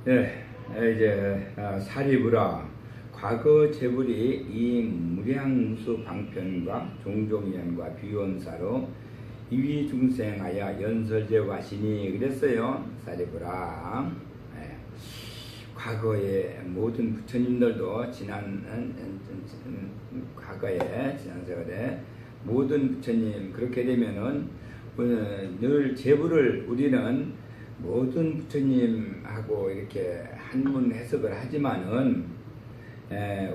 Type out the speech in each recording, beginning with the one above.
네, 이제 사리부라 과거 재벌이 이 무량무수 방편과 종종연과 비원사로 이위중생하여 연설제와 신이 그랬어요. 사리부라. 네. 과거의 모든 부처님들도 과거에 지난 세월에 모든 부처님 그렇게 되면은 늘 재부를 우리는 모든 부처님하고 이렇게 한문 해석을 하지만은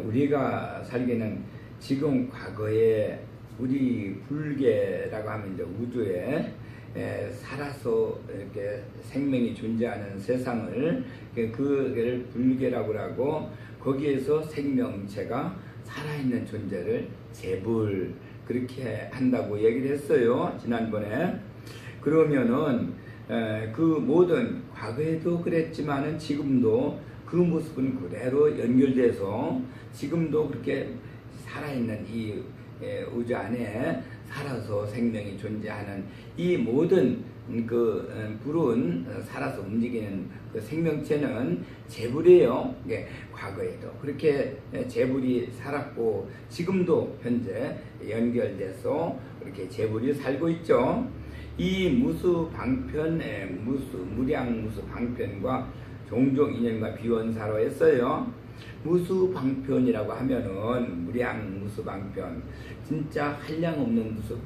우리가 살기는 지금 과거에 우리 불계라고 하면 이제 우주에 살아서 이렇게 생명이 존재하는 세상을 그걸 불계라고 하고 거기에서 생명체가 살아있는 존재를 재불 그렇게 한다고 얘기를 했어요. 지난번에. 그러면은 그 모든 과거에도 그랬지만은 지금도 그 모습은 그대로 연결돼서 지금도 그렇게 살아있는 이 우주 안에 살아서 생명이 존재하는 이 모든 그 불은 살아서 움직이는 그 생명체는 재불이에요. 과거에도 그렇게 재불이 살았고 지금도 현재 연결돼서 이렇게 재불이 살고 있죠. 이 무수 방편의 무량무수 방편과 종종 인연과 비원사로 했어요. 무수 방편이라고 하면은 무량무수 방편 진짜 한량없는 무수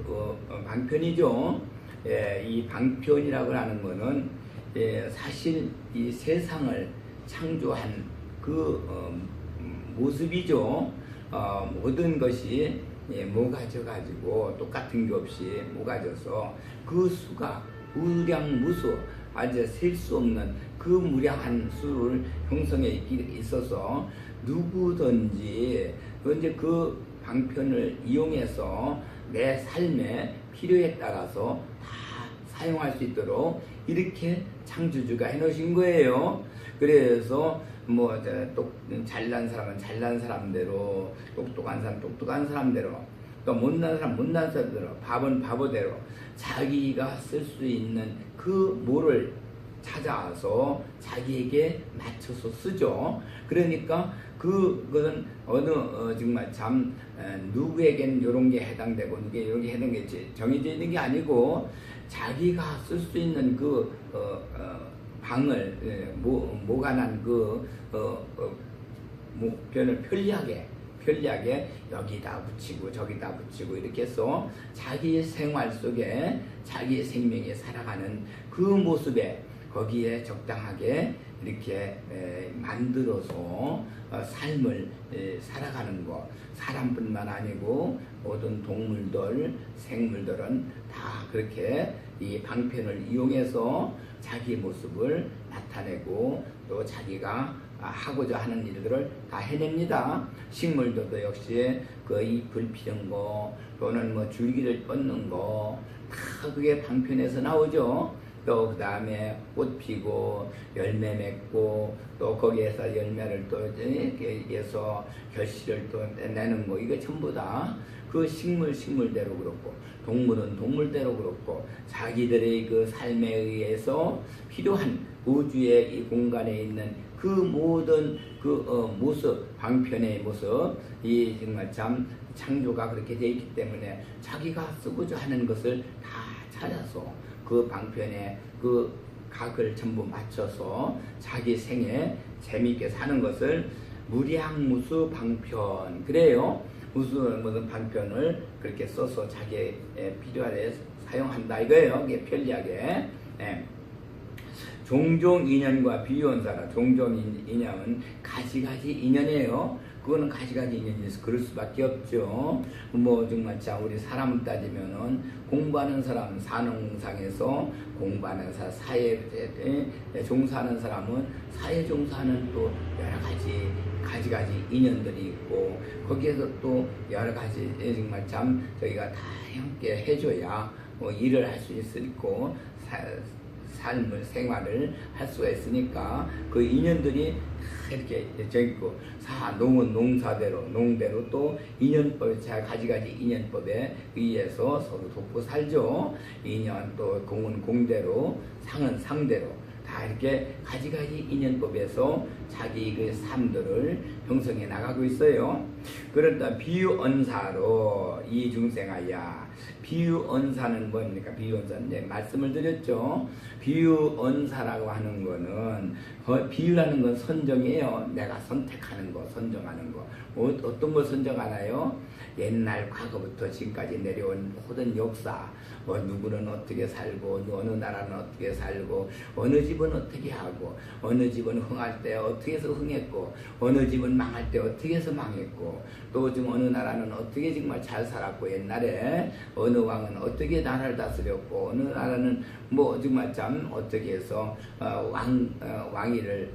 방편이죠. 이 방편이라고 하는 거는 사실 이 세상을 창조한 그 모습이죠. 모든 것이 모가져 가지고 똑같은 게 없이 모가져서 그 수가 무량무수 아주 셀 수 없는 그 무량한 수를 형성해 있어서 누구든지 이제 그 방편을 이용해서 내 삶의 필요에 따라서 다 사용할 수 있도록 이렇게 창조주가 해놓으신 거예요. 그래서 뭐 잘난 사람은 잘난 사람대로, 똑똑한 사람 똑똑한 사람대로, 또 못난 사람 못난 사람대로, 바보는 바보대로 자기가 쓸 수 있는 그 뭐를 찾아와서 자기에게 맞춰서 쓰죠. 그러니까 그것은 정말 참 누구에게는 이런 게 해당되고 누구에게 이런 게 해당되지 정해져 있는 게 아니고 자기가 쓸 수 있는 그 방을 모관한 그 목표를 편리하게 여기다 붙이고 저기다 붙이고 이렇게 해서 자기의 생활 속에 자기의 생명이 살아가는 그 모습에 거기에 적당하게 이렇게 만들어서 삶을 살아가는 것. 사람뿐만 아니고 모든 동물들, 생물들은 다 그렇게 이 방편을 이용해서 자기 모습을 나타내고 또 자기가 하고자 하는 일들을 다 해냅니다. 식물들도 역시 그 잎을 피는 거 또는 뭐 줄기를 뻗는 거 다 그게 방편에서 나오죠. 또 그 다음에 꽃 피고 열매 맺고 또 거기에서 열매를 또 해서 결실을 또 내는 거 이거 전부 다 그 식물대로 그렇고 동물은 동물대로 그렇고 자기들의 그 삶에 의해서 필요한 우주의 이 공간에 있는 그 모든 그 모습 방편의 모습 이 정말 참 창조가 그렇게 되어 있기 때문에 자기가 쓰고자 하는 것을 다 찾아서 그 방편에 그 각을 전부 맞춰서 자기 생에 재미있게 사는 것을 무량무수 방편 그래요. 무슨 방편을 그렇게 써서 자기의 필요에 사용한다 이거예요. 이게 편리하게. 종종 인연과 비원사라. 종종 인연은 가지가지 인연이에요. 그거는 가지가지 인연이 있어서 그럴 수밖에 없죠. 뭐 정말 자 우리 사람을 따지면은 공부하는 사람 산업상에서 공부하는 사람 사회에 종사하는 사람은 사회 종사하는 또 여러 가지 인연들이 있고 거기에서 또 여러 가지 정말 참 저희가 다 함께 해줘야 뭐 일을 할 수 있고 삶을 생활을 할 수가 있으니까 그 인연들이 다 이렇게 있고 농은 농대로 또 인연법 가지가지 인연법에 의해서 서로 돕고 살죠. 인연 또 공은 공대로 상은 상대로 다 다 이렇게 가지가지 인연법에서 자기 그 삶들을 형성해 나가고 있어요. 그런다 비유언사로 이 중생아야. 비유언사는 뭡니까? 비유언사는 이제 말씀을 드렸죠. 비유언사라고 하는 거는 비유라는 건 선정이에요. 내가 선택하는 거, 선정하는 거. 어떤 거 선정하나요? 옛날 과거부터 지금까지 내려온 모든 역사, 누구는 어떻게 살고 어느 나라는 어떻게 살고 어느 집은 어떻게 하고 어느 집은 흥할 때 어떻게 해서 흥했고 어느 집은 망할 때 어떻게 해서 망했고 또 지금 어느 나라는 어떻게 정말 잘 살았고 옛날에 어느 왕은 어떻게 나라를 다스렸고 어느 나라는 뭐 정말 참 어떻게 해서 왕위를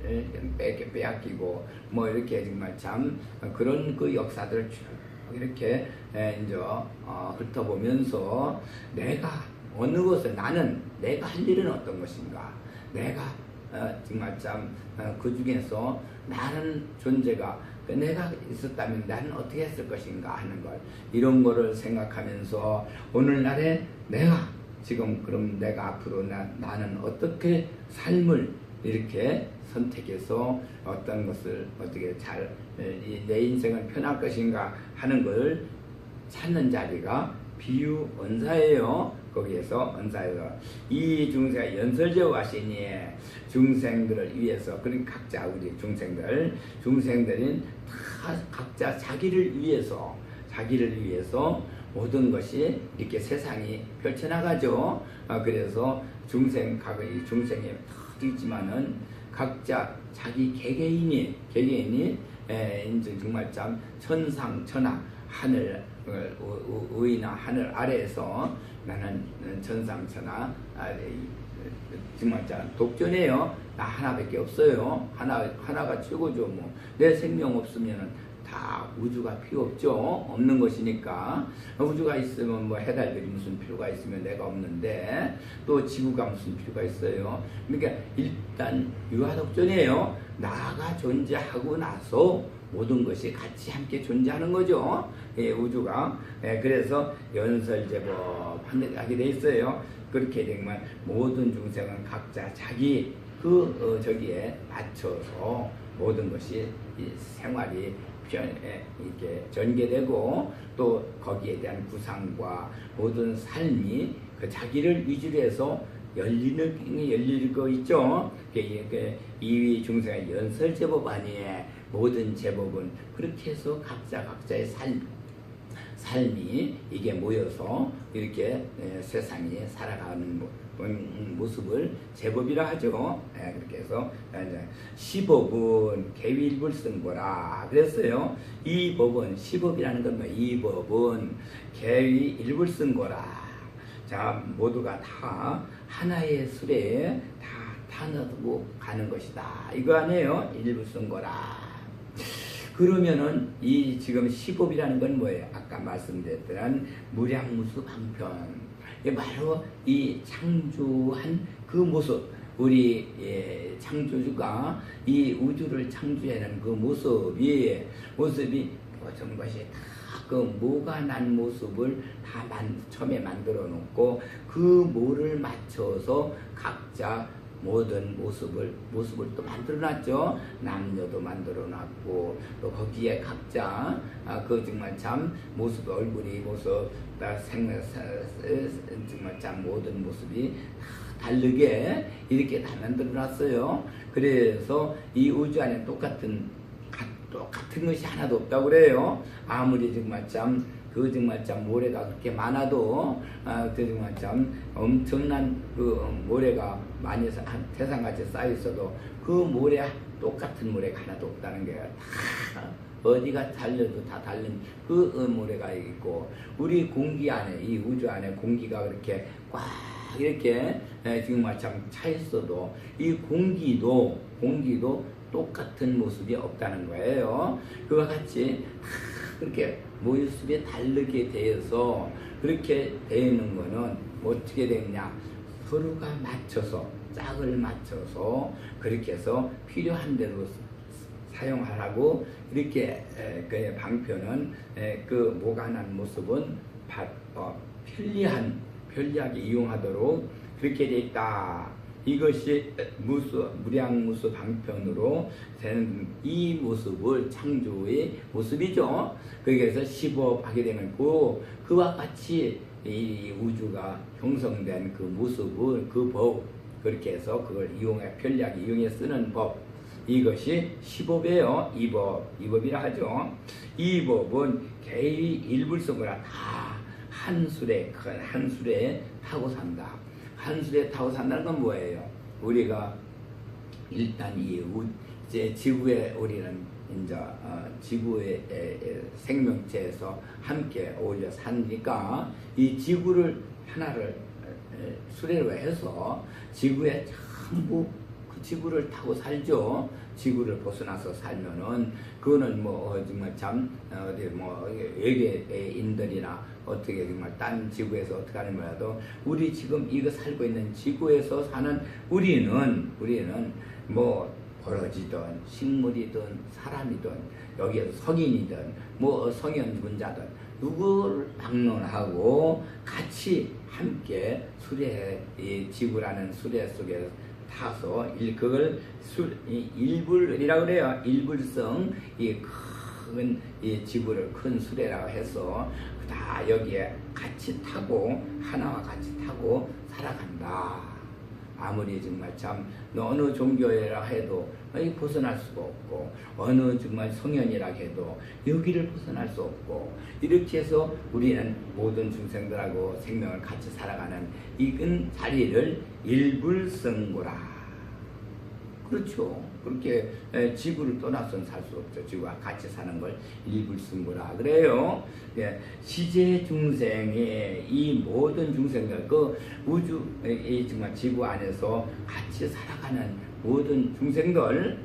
빼앗기고 뭐 이렇게 정말 참 그런 그 역사들을 쭉 이렇게 이제 훑어보면서 내가 어느 것을 나는 내가 할 일은 어떤 것인가 내가 정말 참 그 중에서 나는 존재가 내가 있었다면 나는 어떻게 했을 것인가 하는 걸 이런 거를 생각하면서 오늘날에 내가 지금 그럼 내가 앞으로 나는 어떻게 삶을 이렇게 선택해서 어떤 것을 어떻게 잘 내 인생을 편할 것인가 하는 걸 찾는 자리가 비유언사예요. 거기에서 언사에서 이 중생가 연설제오 하시니 중생들을 위해서 그러니까 각자 우리 중생들은 다 각자 자기를 위해서 모든 것이 이렇게 세상이 펼쳐나가죠. 그래서 중생이 다 있지만은 각자 자기 개개인이 이제 정말 참 천상천하 하늘 의나 하늘 아래에서 나는 천상천하 정말 참 독존해요. 나 하나밖에 없어요. 하나가 최고죠. 뭐 내 생명 없으면은 다 우주가 필요 없죠. 없는 것이니까 우주가 있으면 뭐 해달들이 무슨 필요가 있으면 내가 없는데 또 지구가 무슨 필요가 있어요. 그러니까 일단 유아독존이에요. 나가 존재하고 나서 모든 것이 같이 함께 존재하는 거죠. 우주가. 그래서 연설제법 하게 돼 있어요. 그렇게 되면 모든 중생은 각자 자기 저기에 맞춰서 모든 것이 생활이 이렇게 전개되고 또 거기에 대한 구상과 모든 삶이 그 자기를 위주로 해서 열릴 거 있죠. 이위 중생의 연설 제법 아니에 모든 제법은 그렇게 해서 각자의 삶이 이게 모여서 이렇게 세상이 살아가는 모습을 제법이라 하죠. 그렇게 해서 시법은 개위일불 쓴 거라 그랬어요. 이 법은 시법이라는 건 이 법은 개위일불 쓴 거라. 자, 모두가 다 하나의 술에 다 타놓고 가는 것이다. 이거 아니에요? 일부 쓴 거라. 그러면은 이 지금 시법이라는 건 뭐예요? 아까 말씀드렸던 무량무수 방편. 바로 이 창조한 그 모습, 우리 창조주가 이 우주를 창조하는 그 모습이 모든 것이 다 그 모가 난 모습을 다 처음에 만들어 놓고 그 모를 맞춰서 각자 모든 모습을 또 만들어 놨죠. 남녀도 만들어 놨고 또 거기에 각자 그 정말 참 모습 얼굴이 모습 정말 참 모든 모습이 다 다르게 이렇게 다 만들어 놨어요. 그래서 이 우주 안에 똑같은 것이 하나도 없다고 그래요. 아무리 정말 참 모래가 그렇게 많아도 정말 참 엄청난 그 모래가 많이 태산같이 쌓여 있어도 그 똑같은 모래가 하나도 없다는 거예요. 다 어디가 달려도 다 다른 그 모래가 있고 우리 공기 안에 이 우주 안에 공기가 그렇게 꽉 이렇게 정말 참 차 있어도 이 공기도 똑같은 모습이 없다는 거예요. 그와 같이 그렇게 모습이 다르게 되어서 그렇게 되는 거는 어떻게 되느냐? 서로가 맞춰서 짝을 맞춰서 그렇게 해서 필요한 대로 사용하라고 이렇게 그 방편은 그 모가 난 모습은 편리하게 이용하도록 그렇게 돼 있다. 이것이 무량무수 방편으로 되는 이 모습을 창조의 모습이죠. 그래서 15업 하게 되면 그와 같이 이 우주가 형성된 그 모습을 그 법 그렇게 해서 그걸 이용해 편리하게 이용해 쓰는 법 이것이 10법이에요. 이법이라 하죠. 이 법은 개의 일불성이라 다 한 술에 타고 산다. 한 술에 타고 산다는 건 뭐예요? 우리가 일단 이제 지구에 우리는 이제 지구의 생명체에서 함께 어울려 사니까 이 지구를 하나를 수레로 해서 지구에 전부 그 지구를 타고 살죠. 지구를 벗어나서 살면은 그거는 뭐 정말 참 어디 뭐 외계인들이나 어떻게 정말 딴 지구에서 어떻게 하는 거라도 우리 지금 이거 살고 있는 지구에서 사는 우리는 뭐 벌어지든 식물이든 사람이든 여기에서 성인이든 뭐 성현군자든 누구를 막론하고 같이 함께 이 지구라는 수레 속에 타서 그걸 일불이라고 그래요. 일불성 이 큰 이 지구를 큰 수레라고 해서 다 여기에 같이 타고 하나와 같이 타고 살아간다. 아무리 정말 참 어느 종교라 해도 벗어날 수가 없고 어느 정말 성현이라 해도 여기를 벗어날 수 없고 이렇게 해서 우리는 모든 중생들하고 생명을 같이 살아가는 이근 자리를 일불성고라. 그렇죠. 그렇게 지구를 떠나서는 살 수 없죠. 지구와 같이 사는 걸 일불승고라 그래요. 시제 중생의 이 모든 중생들, 그 우주, 이 정말 지구 안에서 같이 살아가는 모든 중생들,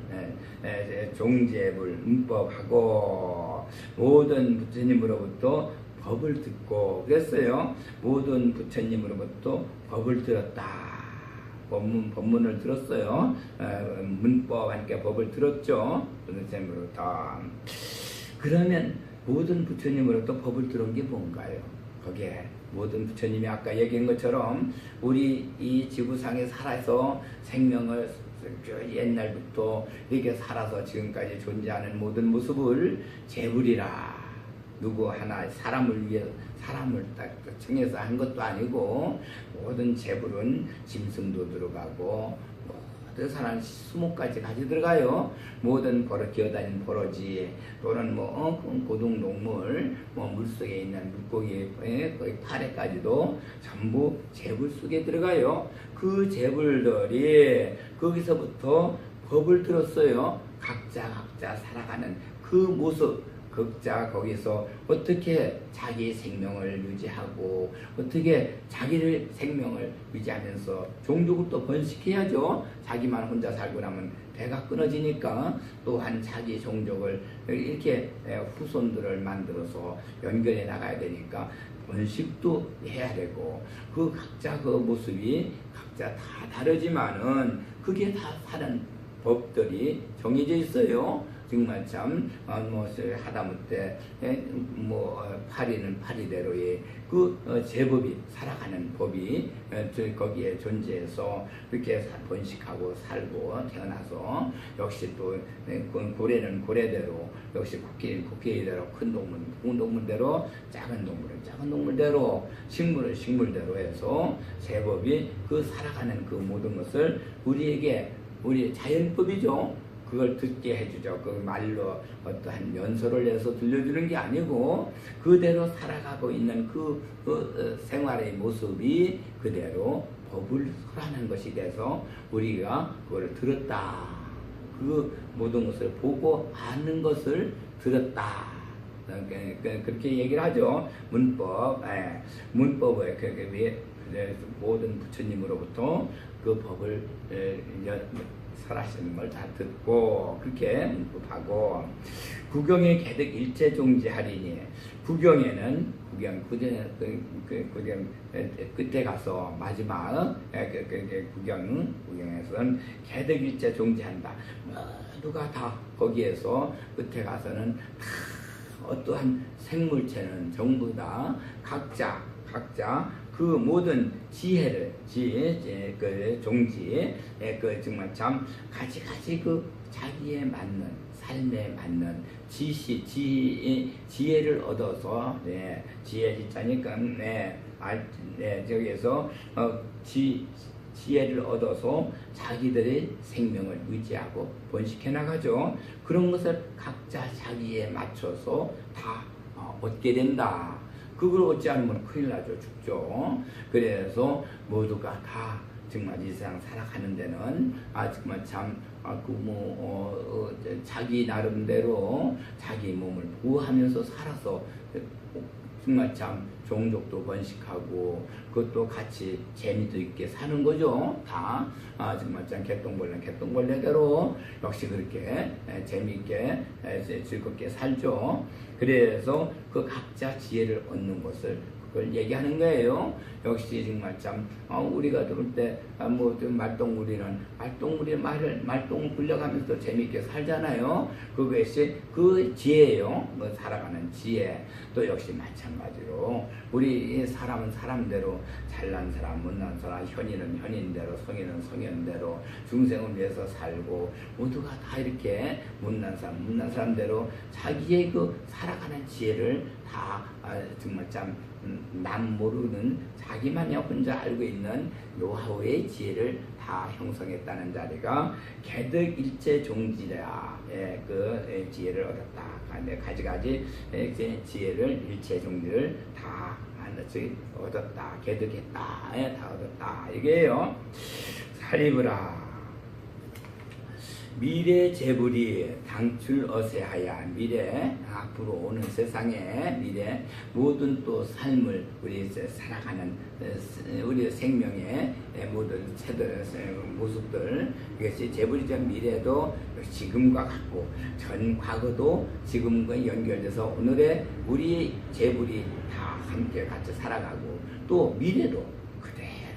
종제불, 문법하고 모든 부처님으로부터 법을 듣고 그랬어요. 모든 부처님으로부터 법을 들었다. 법문을 들었어요. 문법과 함께 법을 들었죠. 부처님으로부터. 그러면 모든 부처님으로부터 법을 들은 게 뭔가요? 거기에 모든 부처님이 아까 얘기한 것처럼 우리 이 지구상에 살아서 생명을 옛날부터 이렇게 살아서 지금까지 존재하는 모든 모습을 재불이라. 누구 하나 사람을 위해 사람을 딱 정해서 한 것도 아니고 모든 재불은 짐승도 들어가고 모든 사람 수목까지 같이 들어가요. 모든 기어다니는 버러지 또는 고등동물 물속에 있는 물고기 거의 파래까지도 전부 재불 속에 들어가요. 그 재불들이 거기서부터 법을 들었어요. 각자 살아가는 그 모습 각자 거기서 어떻게 자기 생명을 유지하고 어떻게 자기를 생명을 유지하면서 종족을 또 번식해야죠. 자기만 혼자 살고 나면 배가 끊어지니까 또한 자기 종족을 이렇게 후손들을 만들어서 연결해 나가야 되니까 번식도 해야 되고 그 각자 그 모습이 각자 다 다르지만은 그게 다 사는 법들이 정해져 있어요. 정말 참 하다못해 파리는 파리대로의 그 제법이 살아가는 법이 거기에 존재해서 이렇게 번식하고 살고 태어나서 역시 또 고래는 고래대로 역시 코끼리는 코끼리대로 큰 동물은 큰 동물대로 작은 동물은 작은 동물대로 식물은 식물대로 해서 제법이 그 살아가는 그 모든 것을 우리에게 우리 자연법이죠. 그걸 듣게 해주죠. 그 말로 어떠한 연설을 해서 들려주는 게 아니고 그대로 살아가고 있는 그 생활의 모습이 그대로 법을 설하는 것이 돼서 우리가 그걸 들었다. 그 모든 것을 보고 아는 것을 들었다. 그렇게 얘기를 하죠. 문법에 모든 부처님으로부터 그 법을 설하시는 걸 다 듣고 그렇게 문법하고 구경의 개득 일체종지하리니 구경에는 구경 끝에 가서 마지막 구경에서는 개득 일체 종지한다. 모두가 다 거기에서 끝에 가서는 다 어떠한 생물체는 전부 다 각자 그 모든 지혜를 그 종지 그 정말 참 가지가지 그 자기에 맞는 삶에 맞는 지혜를 얻어서 지혜 지자니까 저기에서 지혜를 얻어서 자기들의 생명을 유지하고 번식해 나가죠. 그런 것을 각자 자기에 맞춰서 다 얻게 된다. 그걸 얻지 않으면 큰일 나죠. 죽죠. 그래서 모두가 다 정말 이 세상 살아가는 데는 정말 참 자기 나름대로 자기 몸을 보호하면서 살아서 정말 참 종족도 번식하고 그것도 같이 재미도 있게 사는 거죠. 다 정말 참 개똥벌레대로 역시 그렇게 재미있게 즐겁게 살죠. 그래서 그 각자 지혜를 얻는 것을 그걸 얘기하는 거예요. 역시 정말 참 우리가 들을 때 말똥우리는 말똥을 굴려가면서 재미있게 살잖아요. 그것이 그 지혜예요. 살아가는 지혜. 또 역시 마찬가지로 우리 사람은 사람대로 잘난 사람, 못난 사람, 현인은 현인대로, 성인은 성인대로 중생을 위해서 살고 모두가 다 이렇게 못난 사람대로 자기의 그 살아가는 지혜를 다 정말 참 남 모르는 자기만이 혼자 알고 있는 노하우의 지혜를 다 형성했다는 자리가 개득일체 종지라 그 지혜를 얻었다. 가지가지 지혜를 일체 종지를 다 하나씩 얻었다. 개득했다. 다 얻었다. 이게요. 살리브라. 미래 재물이 당출어세하야 미래 앞으로 오는 세상의 미래 모든 또 삶을 우리 살아가는 우리 생명의 모든 모습들 이것이 재물이적 미래도 지금과 같고 전 과거도 지금과 연결돼서 오늘의 우리 재물이 다 함께 같이 살아가고 또 미래도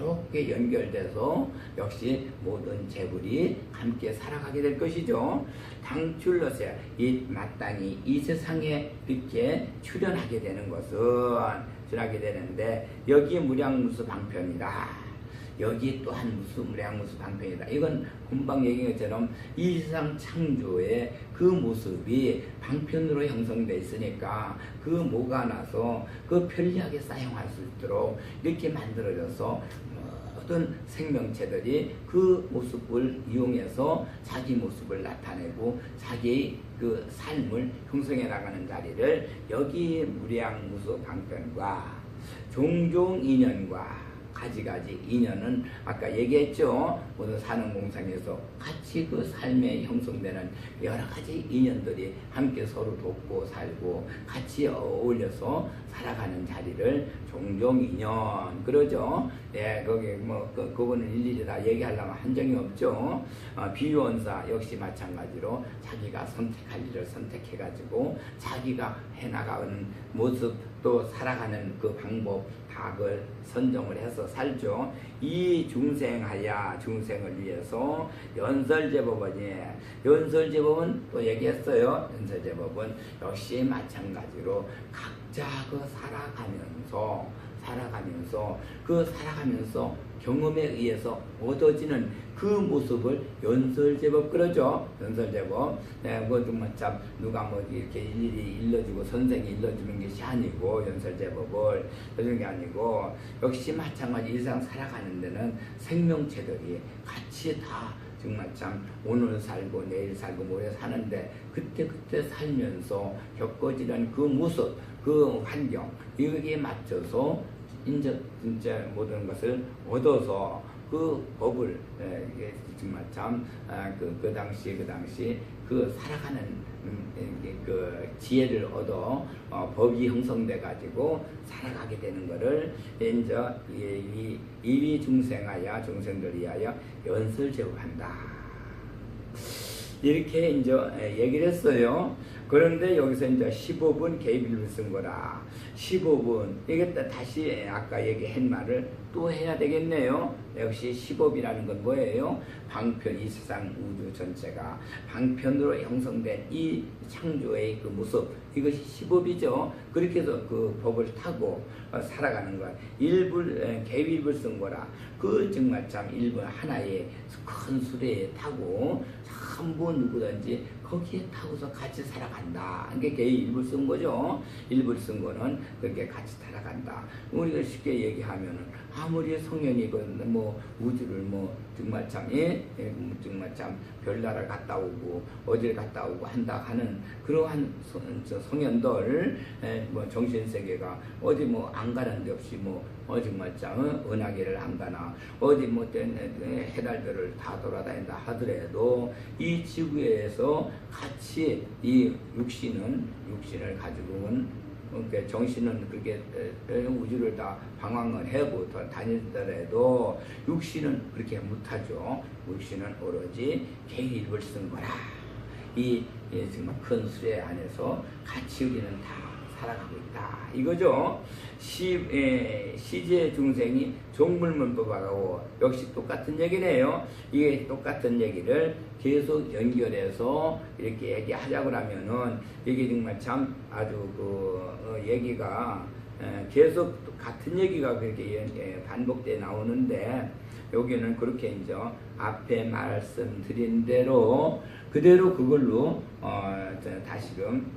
그렇게 연결돼서 역시 모든 재물이 함께 살아가게 될 것이죠. 당출러세 이 마땅히 이 세상에 이렇게 출현하게 되는 것은 출하게 되는데 여기 무량무수 방편이다. 여기 또한 무량무수 방편이다. 이건 금방 얘기한 것처럼 이 세상 창조의 그 모습이 방편으로 형성되어 있으니까 그 모가 나서 그 편리하게 사용할 수 있도록 이렇게 만들어져서 모든 생명체들이 그 모습을 이용해서 자기 모습을 나타내고 자기의 그 삶을 형성해 나가는 자리를 여기 무량무수 방편과 종종 인연과 가지가지 인연은 아까 얘기했죠. 모든 사는 공상에서 같이 그 삶에 형성되는 여러 가지 인연들이 함께 서로 돕고 살고 같이 어울려서 살아가는 자리를 종종 인연 그러죠. 거기 그거는 일일이 다 얘기하려면 한정이 없죠. 비유원사 역시 마찬가지로 자기가 선택할 일을 선택해가지고 자기가 해나가는 모습 또 살아가는 그 방법 다 그걸 선정을 해서 살죠. 이 중생하야 중생을 위해서 연설제법은 또 얘기했어요. 연설제법은 역시 마찬가지로 각자 그 살아가면서 경험에 의해서 얻어지는 그 모습을 연설제법 그러죠. 연설제법. 그것도 참 누가 이렇게 일일이 일러주고 선생이 일러주는 것이 아니고 연설제법을 해주는 게 아니고 역시 마찬가지 일상 살아가는 데는 생명체들이 같이 다 정말 참 오늘 살고 내일 살고 모레 사는데 그때 살면서 겪어지는 그 모습 그 환경 여기에 맞춰서 진짜 모든 것을 얻어서 그 법을 이게 정말 참 그 당시 그 살아가는 그 지혜를 얻어 법이 형성돼 가지고 살아가게 되는 것을 이제 이위 중생하여 중생들 위하여 연설제법한다. 이렇게 이제 얘기를 했어요. 그런데 여기서 이제 15분 개입일을 쓴 거라. 15분. 이게 다시 아까 얘기한 말을 또 해야 되겠네요. 역시 15이라는 건 뭐예요? 방편, 이 세상 우주 전체가 방편으로 형성된 이 창조의 그 모습, 이것이 15이죠. 그렇게 해서 그 법을 타고 살아가는 것. 개입일을 쓴 거라. 그 정말 참 일본 하나의 큰 수레에 타고 전부 누구든지 거기에 타고서 같이 살아간다. 이게 개입을 쓴 거죠. 일부를 쓴 거는 그렇게 같이 살아간다. 우리가 쉽게 얘기하면은 아무리 성현이건 뭐 우주를 뭐 정말 참 정말 참 별나라를 갔다 오고 어디를 갔다 오고 한다 하는 그러한 성현들 뭐 정신세계가 어디 뭐 안 가는 데 없이 뭐 정말 참 은하계를 안 가나 어디 뭐 해달들을 다 돌아다닌다 하더라도 이 지구에서 같이 이 육신을 가지고 온 그러니까 정신은 그렇게 우주를 다 방황을 해고 다니더라도 육신은 그렇게 못하죠. 육신은 오로지 개입을 쓴 거라. 이 정말 큰 수레 안에서 같이 우리는 다 살아가고 있다. 이거죠. 시제 중생이 종물문법하고 역시 똑같은 얘기네요. 이게 똑같은 얘기를 계속 연결해서 이렇게 얘기하자고 하면은 이게 정말 참 아주 얘기가 계속 같은 얘기가 그렇게 반복돼 나오는데 여기는 그렇게 이제 앞에 말씀드린 대로 그대로 그걸로 다시금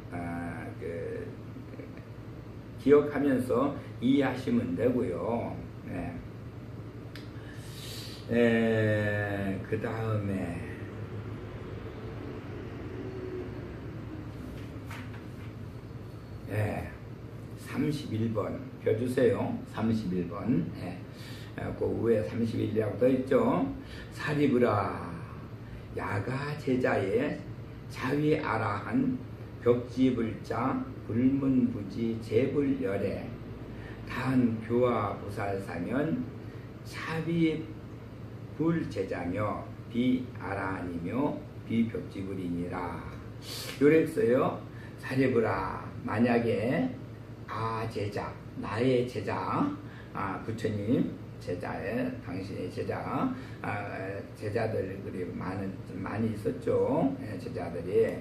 기억하면서 이해하시면 되고요. 그 다음에 31번 펴주세요. 31번. 그 위에 31이라고 써있죠. 사리부라 야가 제자의 자위아라한 벽지불자 불문부지 재불열에 단 교화 부살사면 차비불제자며 비아라하니며 비벽지불이니라. 요랬어요. 사리부라 만약에 제자 나의 제자 부처님 제자에 당신의 제자 제자들이 많이 있었죠. 제자들이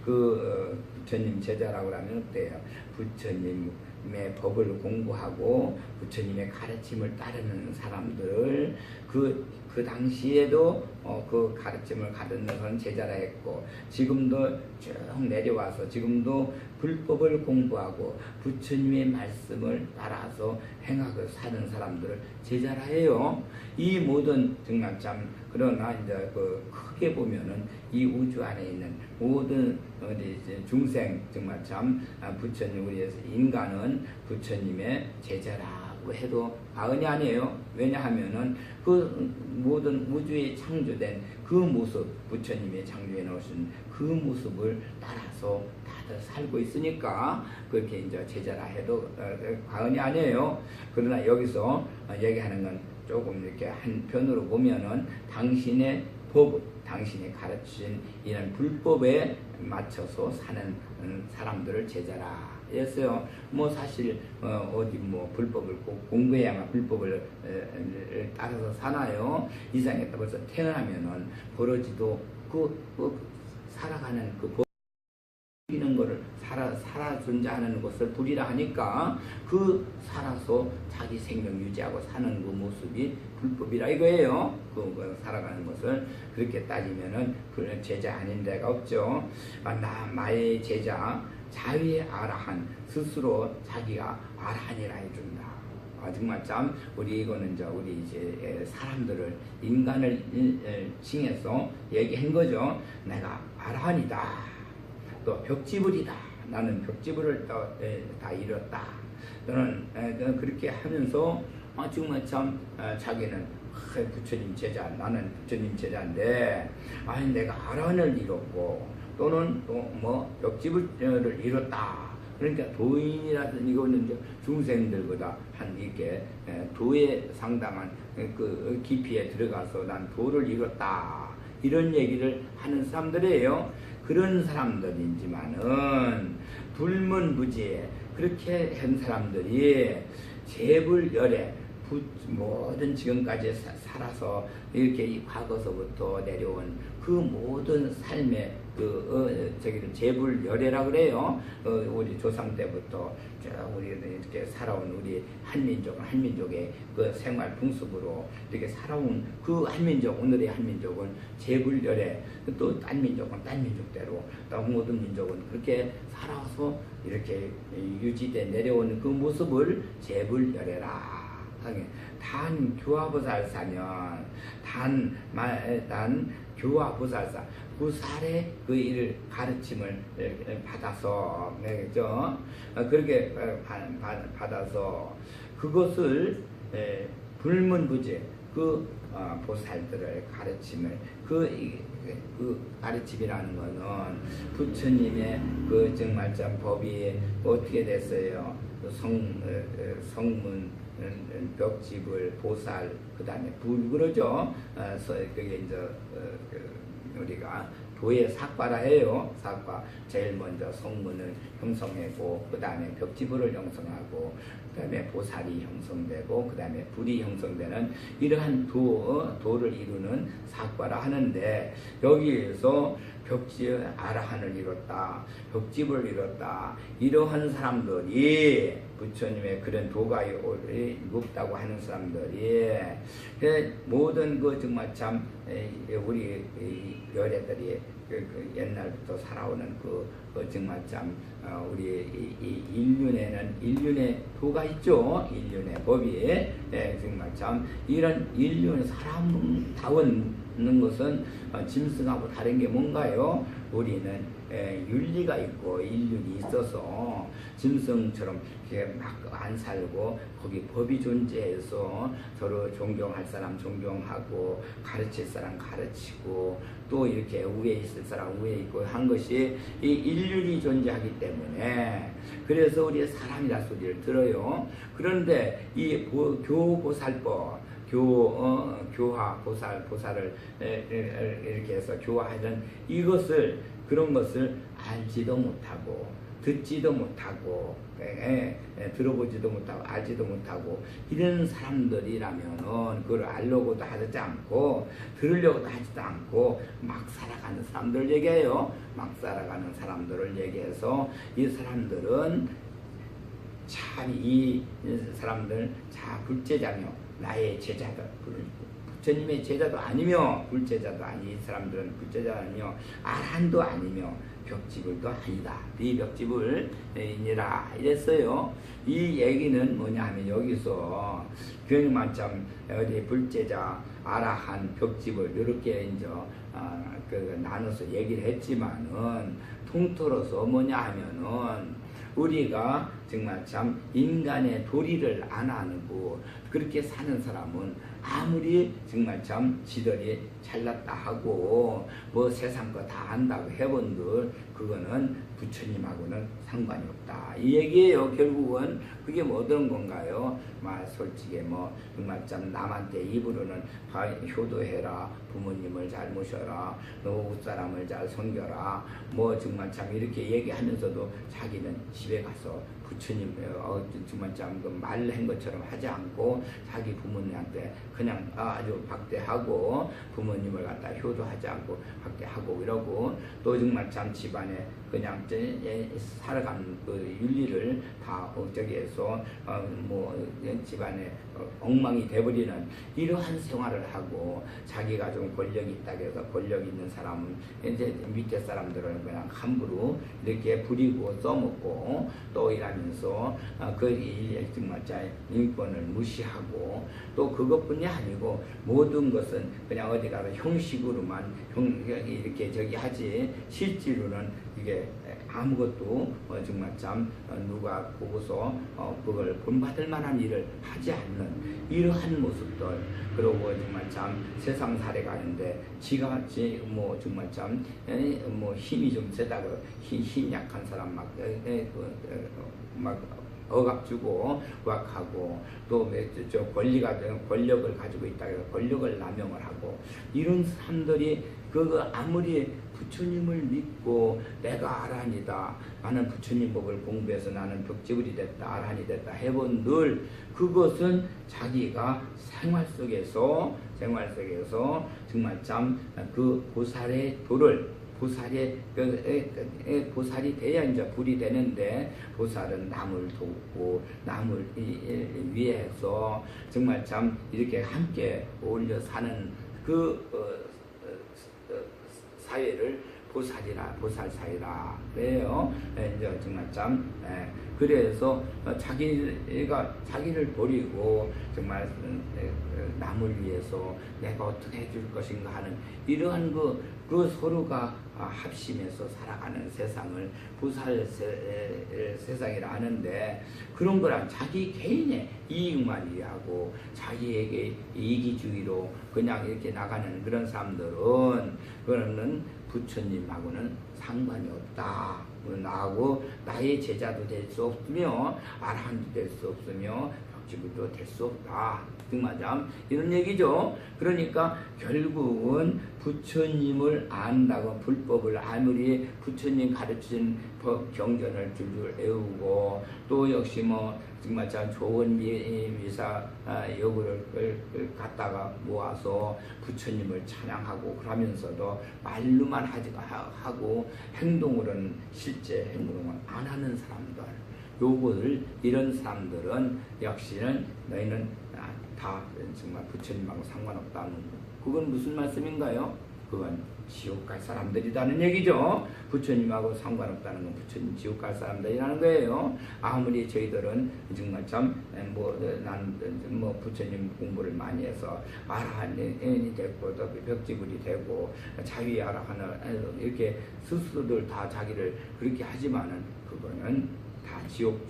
부처님 제자라고 하면 어때요? 부처님의 법을 공부하고 부처님의 가르침을 따르는 사람들 그 당시에도 그 가르침을 가르는 것은 제자라 했고 지금도 쭉 내려와서 지금도 불법을 공부하고 부처님의 말씀을 따라서 행하고 사는 사람들을 제자라 해요. 이 모든 정말 참 그러나 이제 크게 보면은 이 우주 안에 있는 모든 중생 정말 참 부처님 우리 인간은 부처님의 제자라고 해도 과언이 아니에요. 왜냐하면은 그 모든 우주에 창조된 그 모습 부처님의 창조해 놓으신 그 모습을 따라서 다들 살고 있으니까 그렇게 이제 제자라 해도 과언이 아니에요. 그러나 여기서 얘기하는 건 조금 이렇게 한편으로 보면은 당신의 법, 당신이 가르친 이런 불법에 맞춰서 사는 사람들을 제자라 했어요. 뭐 사실 어디 뭐 불법을 꼭 공부해야만 불법을 따라서 사나요? 이상했다 벌써 태어나면은 벌어지도 살아가는 이는 거를 살아 존재하는 것을 불이라 하니까 살아서 자기 생명 유지하고 사는 그 모습이 불법이라 이거예요. 살아가는 것을 그렇게 따지면은 제자 아닌 데가 없죠. 나의 제자 자위의 아라한 스스로 자기가 아라한이라 해준다. 정말 참 우리 이거는 우리 이제 사람들을 인간을 칭해서 얘기한 거죠. 내가 아라한이다. 또 벽지불이다. 나는 벽지불을 다 이뤘다. 또는 그렇게 하면서 정말 참 자기는 부처님 제자 나는 부처님 제자인데 내가 아란을 이뤘고 또는 또 뭐 벽지불을 이뤘다. 그러니까 도인이라든 이거는 이제 중생들보다 한 이렇게 도에 상당한 그 깊이에 들어가서 난 도를 이뤘다. 이런 얘기를 하는 사람들이에요. 그런 사람들이지만은 불문부지에 그렇게 한 사람들이 재불열에 모든 지금까지 살아서 이렇게 이 과거서부터 내려온 그 모든 삶의 저기를 재불열애라 그래요. 우리 조상 때부터 우리 이렇게 살아온 우리 한민족의 그 생활 풍습으로 이렇게 살아온 그 한민족, 오늘의 한민족은 재불열애, 또 딴 민족은 딴 민족대로, 또 모든 민족은 그렇게 살아서 이렇게 유지돼 내려오는 그 모습을 재불열애라. 단 교화보살사면 단 교화보살사 보살의 그 일을 가르침을 받아서 그죠? 그렇게 받아서 그것을 불문부지 그 보살들을 가르침을 그 가르침이라는 거는 부처님의 그 정말 참 법이 어떻게 됐어요? 성문 벽집을 보살 그 다음에 불 그러죠. 그게 이제 우리가 도의 사과라 해요. 사과 제일 먼저 성문을 형성하고 그 다음에 벽지불을 형성하고 그 다음에 보살이 형성되고 그 다음에 불이 형성되는 이러한 도를 이루는 사과라 하는데, 여기에서 벽지 아라한을 이뤘다, 벽집을 이뤘다, 이러한 사람들이 부처님의 그런 도가 높다고 하는 사람들이 모든 그 정말 참 우리 열애들이 옛날부터 살아오는 그 정말 참 우리 인륜의 도가 있죠. 인륜의 법이 정말 참 이런 인륜 사람다운 것은 짐승하고 다른 게 뭔가요? 우리는 윤리가 있고 인륜이 있어서 짐승처럼 막 안 살고 거기 법이 존재해서 서로 존경할 사람 존경하고 가르칠 사람 가르치고 또 이렇게 우에 있을 사람 우에 있고 한 것이 이 인륜이 존재하기 때문에 그래서 우리 사람이라 소리를 들어요. 그런데 이 교보살법 교화 보살을 이렇게 해서 교화하는 이것을 그런 것을 알지도 못하고 듣지도 못하고 들어보지도 못하고 알지도 못하고 이런 사람들이라면은 그걸 알려고도 하지 않고 들으려고도 하지도 않고 막 살아가는 사람들 얘기해요. 막 살아가는 사람들을 얘기해서 이 사람들은 참 이 사람들 불제자며 나의 제자들 부처님의 제자도 아니며 불제자도 아니 이 사람들은 불제자도 아니며 아란도 아니며 벽지불도 아니다. 네 벽지불이니라 이랬어요. 이 얘기는 뭐냐 하면 여기서 교육만 참 어디 불제자 아라한 벽지불 이렇게 이제 나눠서 얘기를 했지만은 통틀어서 뭐냐 하면은 우리가 정말 참 인간의 도리를 안 아는고 그렇게 사는 사람은 아무리 정말 참 지들이 잘났다 하고 뭐 세상 거 다 안다고 해본들 그거는 부처님하고는 상관이 없다 이 얘기예요. 결국은 그게 뭐 어떤 건가요? 솔직히 뭐 정말 참 남한테 입으로는 효도해라, 부모님을 잘 모셔라, 너 웃사람을 잘 섬겨라, 뭐 정말 참 이렇게 얘기하면서도 자기는 집에 가서 부처님 정말 참 말한 것처럼 하지 않고 자기 부모님한테 그냥 아주 박대하고 부모님을 갖다 효도하지 않고 박대하고 이러고 또 정말 참 집안에 그냥 살아가는 그 윤리를 다 저기에서 뭐 집안에 엉망이 돼버리는 이러한 생활을 하고 자기가 좀 권력이 있다고 해서 권력 있는 사람은 이제 밑에 사람들은 그냥 함부로 이렇게 부리고 써먹고 또 이러면서 그 정말 인권을 무시하고 또 그것뿐이 아니고 모든 것은 그냥 어디 가서 형식으로만 이렇게 저기 하지 실제로는 이게 아무것도 정말 참 누가 보고서 그걸 본받을 만한 일을 하지 않는 이러한 모습들 그리고 정말 참 세상 살에 가는데 지가 뭐 정말 참 뭐 힘이 좀 세다고 힘 약한 사람 막 억압 주고 부각하고 또 권력을 가지고 있다 해서 권력을 남용을 하고 이런 사람들이 아무리 부처님을 믿고 내가 아란이다, 나는 부처님 법을 공부해서 나는 벽지불이 됐다, 아란이 됐다 해본 늘 그것은 자기가 생활 속에서 정말 참 그 보살의 도를 보살이 돼야 이제 불이 되는데, 보살은 남을 돕고 남을 위해서 정말 참 이렇게 함께 어울려 사는 사회를 보살 사회라 그래요. 이제 정말 참 그래서 자기를 버리고 정말 남을 위해서 내가 어떻게 해줄 것인가 하는 이러한 그 서로가 합심해서 살아가는 세상을 보살 세상이라 하는데, 그런 거랑 자기 개인의 이익만 위하고 자기에게 이기주의로 그냥 이렇게 나가는 그런 사람들은 그거는 부처님하고는 상관이 없다. 나하고 나의 제자도 될 수 없으며 아라한도 될 수 없으며 벽지불도 될 수 없다. 등마참 이런 얘기죠. 그러니까 결국은 부처님을 안다고 불법을 아무리 부처님 가르친 경전을 줄줄 외우고 또 역시 정말 참 좋은 미사 여구를 갖다가 모아서 부처님을 찬양하고 그러면서도 말로만 하고 행동으로는 실제 행동을 안 하는 사람들, 이런 사람들은 역시는 너희는 다 정말 부처님하고 상관없다는 거. 그건 무슨 말씀인가요? 그건 지옥 갈 사람들이라는 얘기죠. 부처님하고 상관없다는 건 부처님 지옥 갈 사람들이라는 거예요. 아무리 저희들은 정말 참 부처님 공부를 많이 해서 아라한이 됐고 또 벽지불이 되고 자위아라한을 이렇게 스스로들 다 자기를 그렇게 하지만은 그거는 다 지옥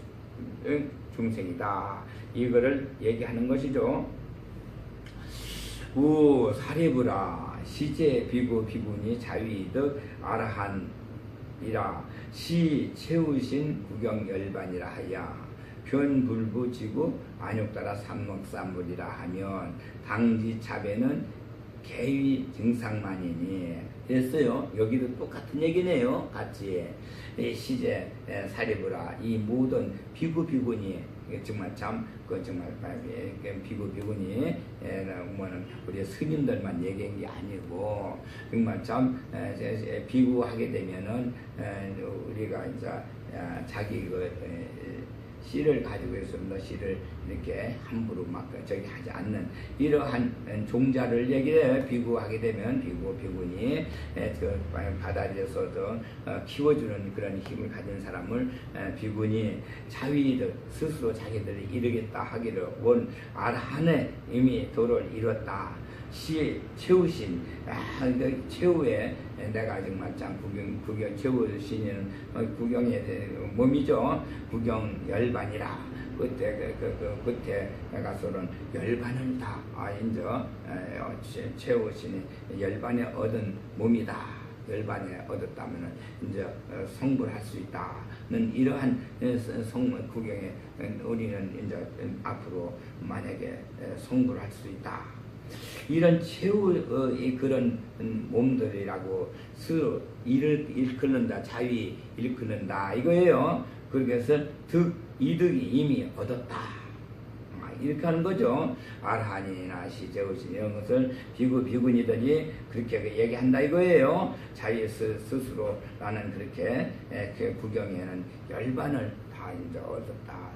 중생이다. 이거를 얘기하는 것이죠. 사리부라 시제 비구 비구니 자위득 아라한이라 시 채우신 구경 열반이라 하야 변불부지구 안욕따라 삼먹삼불이라 하면 당지 차배는 개위 증상만이니 됐어요. 여기도 똑같은 얘기네요. 같이 시제 사리부라 이 모든 비구비구니 정말 참 정말 비구비구니 우리 스님들만 얘기한 게 아니고 정말 참 비구하게 되면은 우리가 이제 자기 씨를 가지고 있습니다. 씨를 이렇게 함부로 막 저기 하지 않는 이러한 종자를 얘기해. 비구하게 되면 비구니 바다에서도 키워주는 그런 힘을 가진 사람을 비구니 자위들 스스로 자기들이 이루겠다 하기를 원 아라한의 이미 도를 이뤘다. 시 채우신 최후에 내가 정말 참 구경 채우시는 구경의 몸이죠. 구경 열반이라 그때 가서는 열반을 다 이제 채우시니 열반에 얻은 몸이다. 열반에 얻었다면 이제 성불할 수 있다는 이러한 구경에 우리는 이제 앞으로 만약에 성불할 수 있다. 이런 최후의 그런 몸들이라고 스스로 일컫는다. 자위 일컫는다. 이거예요. 그래서 이득이 이미 얻었다. 이렇게 하는 거죠. 아라한이나 시제우신 이런 것을 비구니들이 그렇게 얘기한다 이거예요. 자기 스스로 나는 그렇게 그 구경에는 열반을 다 이제 얻었다.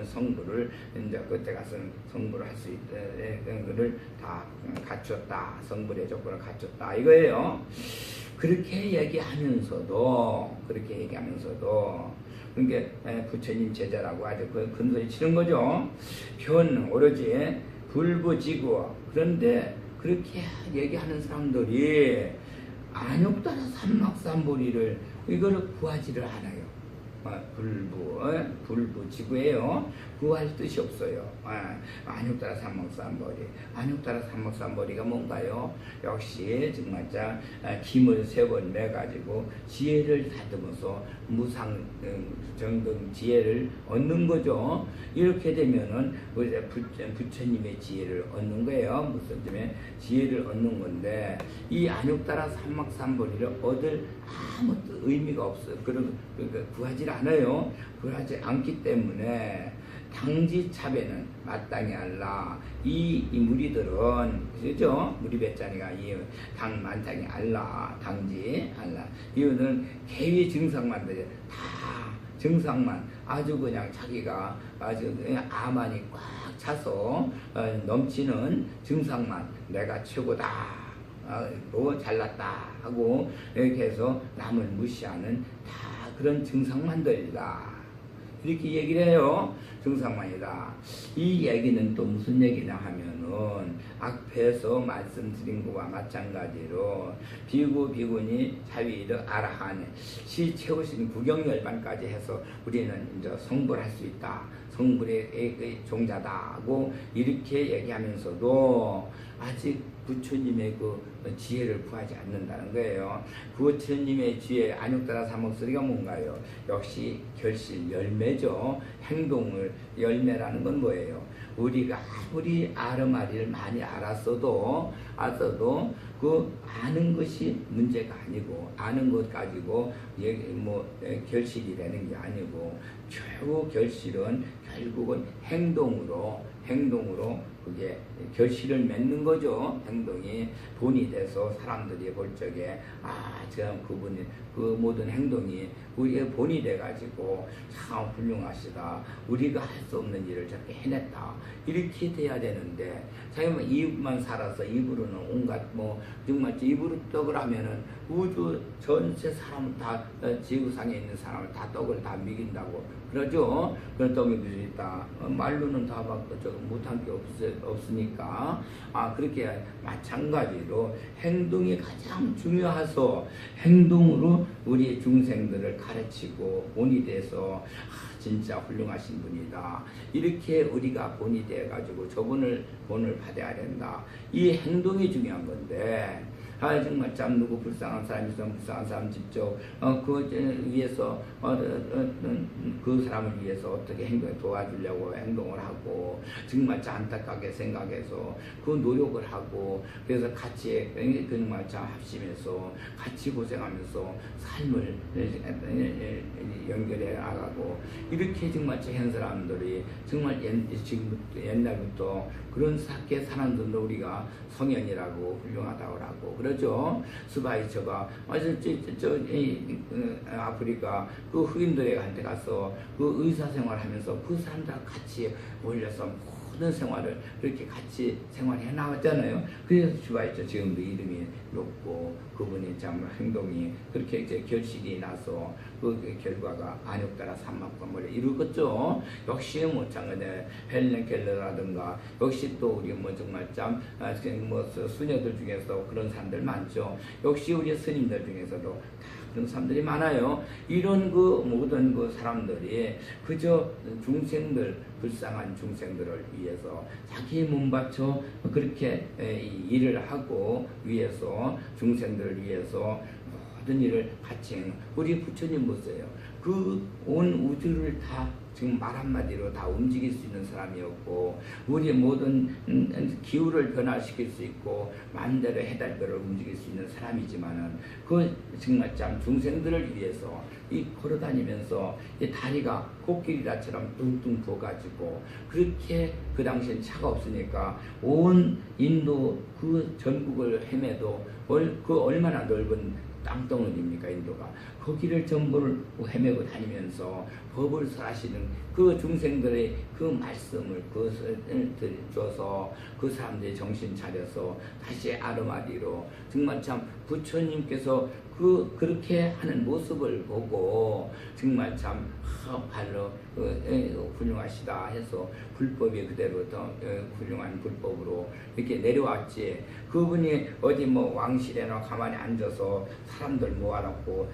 성불을 이제 그때 가서 성불을 할 수 있는 것을 다 갖췄다. 성불의 조건을 갖췄다 이거예요. 그렇게 얘기하면서도 그러니까 부처님 제자라고 아주 큰 소리 치는 거죠. 오로지 불부지구. 그런데 그렇게 얘기하는 사람들이 안욕따라 삼막삼보리를 이거를 구하지를 않아요. 불부지구예요. 구할 뜻이 없어요. 안육따라 삼목삼보리. 안육따라 삼목삼보리가 뭔가요? 역시 정말 김을 3번 매가지고 지혜를 다듬어서 무상 정등 지혜를 얻는 거죠. 이렇게 되면은 부처님의 지혜를 얻는 거예요. 무슨 점에 지혜를 얻는 건데, 이 안육따라 삼막삼보리를 얻을 아무 의미가 없어요. 구하지 않아요. 구하지 않기 때문에 당지차배는 마땅히 알라. 이 무리들은, 그죠? 무리 배짜니가 이 당 만땅히 알라. 당지 알라. 이유는 개위 증상만 다 증상만 아주 그냥 자기가 아주 그냥 아만이 꽉 차서 넘치는 증상만 내가 최고다. 잘났다 하고 이렇게 해서 남을 무시하는 다 그런 증상만들이다. 이렇게 얘기를 해요. 증상만이다. 이 얘기는 또 무슨 얘기냐 하면은 앞에서 말씀드린 것과 마찬가지로 비구니 자위를 아라하네 시 채우신 구경열반까지 해서 우리는 이제 성불할 수 있다. 성불의 종자다 하고 이렇게 얘기하면서도 아직 부처님의 그 지혜를 구하지 않는다는 거예요. 부처님의 지혜 안육따라 삼목소리가 뭔가요? 역시 결실 열매죠. 행동을 열매라는 건 뭐예요? 우리가 아무리 아르마리를 많이 알았어도 그 아는 것이 문제가 아니고 아는 것 가지고 결실이 되는 게 아니고 최고 결실은 결국은 행동으로 그게 결실을 맺는 거죠. 행동이 본이 돼서 사람들이 볼 적에 그분이 그 모든 행동이 우리의 본이 돼가지고 참 훌륭하시다. 우리가 할 수 없는 일을 저렇게 해냈다. 이렇게 돼야 되는데 자기만 입만 살아서 입으로는 온갖 정말 입으로 떡을 하면은 우주 전체 사람 다 지구상에 있는 사람을 다 떡을 다 먹인다고 그러죠. 그런 떡이 무슨 있다. 말로는 다 못한 게 없으니까 그렇게 마찬가지로 행동이 가장 중요해서 행동으로 우리 중생들을 가르치고 본이 돼서 진짜 훌륭하신 분이다. 이렇게 우리가 본이 돼가지고 저분을 본을 받아야 된다. 이 행동이 중요한 건데 정말 참 누구 불쌍한 사람이 있으면 불쌍한 사람 직접 그 위해서 그 사람을 위해서 어떻게 도와주려고 행동을 하고 정말 참 안타깝게 생각해서 그 노력을 하고 그래서 같이 정말 참 합심해서 같이 고생하면서 삶을 연결해 나가고 이렇게 정말 한 사람들이 정말 지금부터 옛날부터 그런 사케 사람들도 우리가 성현이라고 훌륭하다고 하고 그러죠. 스바이처가 아프리카 그 흑인들한테 가서 그 의사생활 하면서 그 사람들 같이 몰려서 모든 생활을 그렇게 같이 생활해 나왔잖아요. 그래서 스바이처 지금도 이름이 높고 그분이 참 행동이 그렇게 이제 결실이 나서 그 결과가 안육따라 삼막관벌을 이루겠죠. 역시 마찬가지에 헬렌 켈러라든가 역시 또 우리 정말 참 수녀들 중에서 그런 사람들 많죠. 역시 우리 스님들 중에서도 다 그런 사람들이 많아요. 이런 그 모든 그 사람들이 그저 중생들 불쌍한 중생들을 위해서 자기 몸 바쳐 그렇게 일을 하고 위해서 중생들을 위해서 모든 일을 같이 우리 부처님 보세요. 그 온 우주를 다 지금 말 한마디로 다 움직일 수 있는 사람이었고 우리의 모든 기후를 변화시킬 수 있고 마음대로 해달별을 움직일 수 있는 사람이지만은 그 정말 참 중생들을 위해서 이 걸어다니면서 이 다리가 코끼리다처럼 뚱뚱 부어가지고 그렇게 그 당시엔 차가 없으니까 온 인도 그 전국을 헤매도 그 얼마나 넓은 땅덩어리입니까 인도가. 거기를 전부를 헤매고 다니면서 법을 설하시는 그 중생들의 그 말씀을 줘서 그 사람들이 정신 차려서 다시 아르마디로 정말 참 부처님께서 그렇게 하는 모습을 보고 정말 참 발로 훌륭하시다 해서 불법이 그대로 더 훌륭한 불법으로 이렇게 내려왔지. 그분이 어디 왕실에나 가만히 앉아서 사람들 모아놓고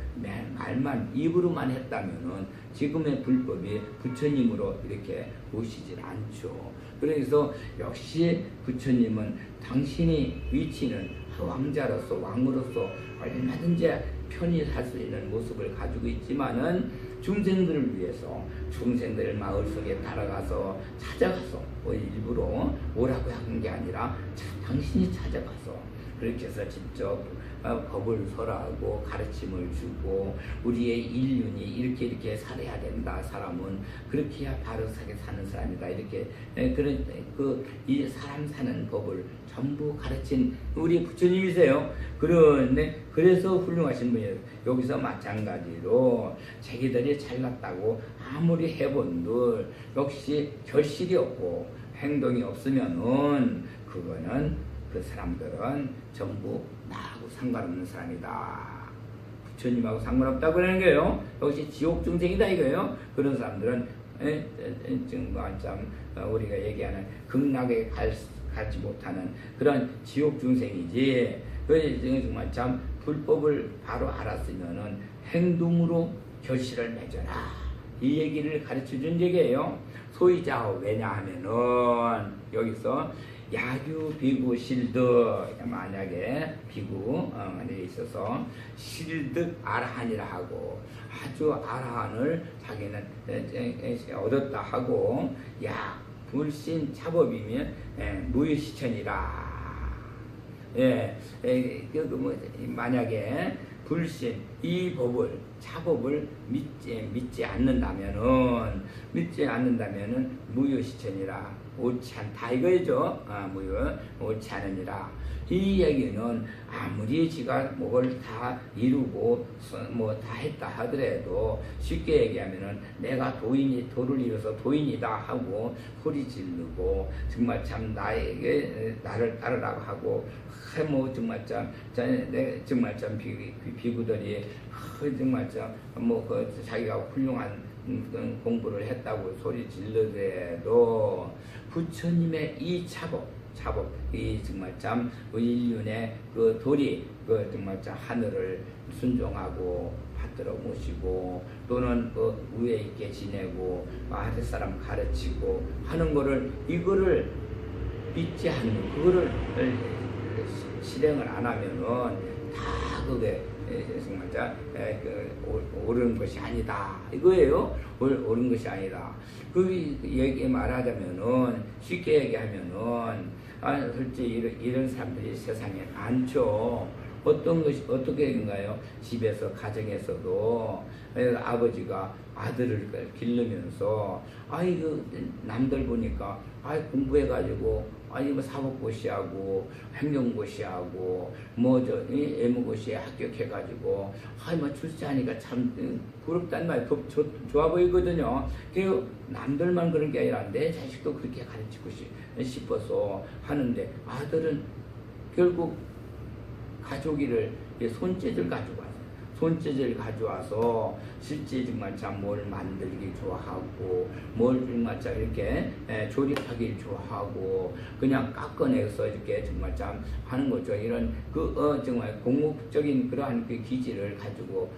말만 입으로만 했다면은 지금의 불법이 부처님으로 이렇게 오시질 않죠. 그래서 역시 부처님은 당신이 위치는 왕자로서 왕으로서 얼마든지 편히 살 수 있는 모습을 가지고 있지만은 중생들을 위해서 중생들 마을 속에 따라가서 찾아가서 일부러 오라고 한 게 아니라 당신이 찾아가서 그렇게 해서 직접 법을 설하고 가르침을 주고 우리의 인륜이 이렇게 살아야 된다. 사람은 그렇게 해야 바르게 사는 사람이다. 이렇게 그런 이 사람 사는 법을 전부 가르친 우리 부처님이세요. 그런데 그래서 훌륭하신 분이에요. 여기서 마찬가지로 자기들이 잘났다고 아무리 해본들 역시 결실이 없고 행동이 없으면은 그거는 그 사람들은 전부 나하고 상관없는 사람이다. 부처님하고 상관없다고 그러는 거예요. 역시 지옥 중생이다 이거예요. 그런 사람들은 정말 참 우리가 얘기하는 극락에 갈지 못하는 그런 지옥 중생이지. 그래서 정말 참 불법을 바로 알았으면은 행동으로 결실을 맺어라. 이 얘기를 가르쳐 준 얘기예요. 소이자호 왜냐하면은 여기서 야규 비구 실득 만약에 비구 안에 있어서 실득 아라한이라 하고 아주 아라한을 자기는 얻었다 하고 야 불신 차법이면 무유시천이라. 만약에 불신 이 법을 차법을 믿지 않는다면은 무유시천이라. 옳지 않다 이거죠. 옳지 않으니라. 이 얘기는 아무리 지가 뭐를 다 이루고 뭐 다 했다 하더라도 쉽게 얘기하면은 내가 도를 이뤄서 도인이다 하고 소리 지르고 정말 참 나를 따르라고 하고 뭐 정말 참 비구들이 정말 참 자기가 훌륭한 공부를 했다고 소리 질러대도 부처님의 이 차법 이 정말 참 인륜의 그 도리 정말 참 하늘을 순종하고 받들어 모시고 또는 위에 있게 지내고 아랫 사람 가르치고 하는 거를 이거를 믿지 않는 그거를 실행을 안 하면은 다 그게 정말 옳은 것이 아니다 이거예요. 옳은 것이 아니다. 그 얘기 말하자면은 쉽게 얘기하면은 솔직히 이런 사람들이 세상에 많죠. 어떤 것이 어떻게인가요? 집에서 가정에서도 아버지가 아들을 기르면서 남들 보니까 공부해가지고 뭐 사법고시하고 행정고시하고 애무고시에 합격해가지고 뭐 출세하니까 참 부럽단 말이에요. 좋아 보이거든요. 그 남들만 그런 게 아니라 내 자식도 그렇게 가르치고 싶어서 하는데 아들은 결국 가족이를 손재주를 가져와서 실제 정말 참 뭘 만들기 좋아하고 뭘 정말 참 이렇게 조립하기 좋아하고 그냥 깎아내서 이렇게 정말 참 하는 거죠. 이런 정말 공업적인 그러한 그 기질을 가지고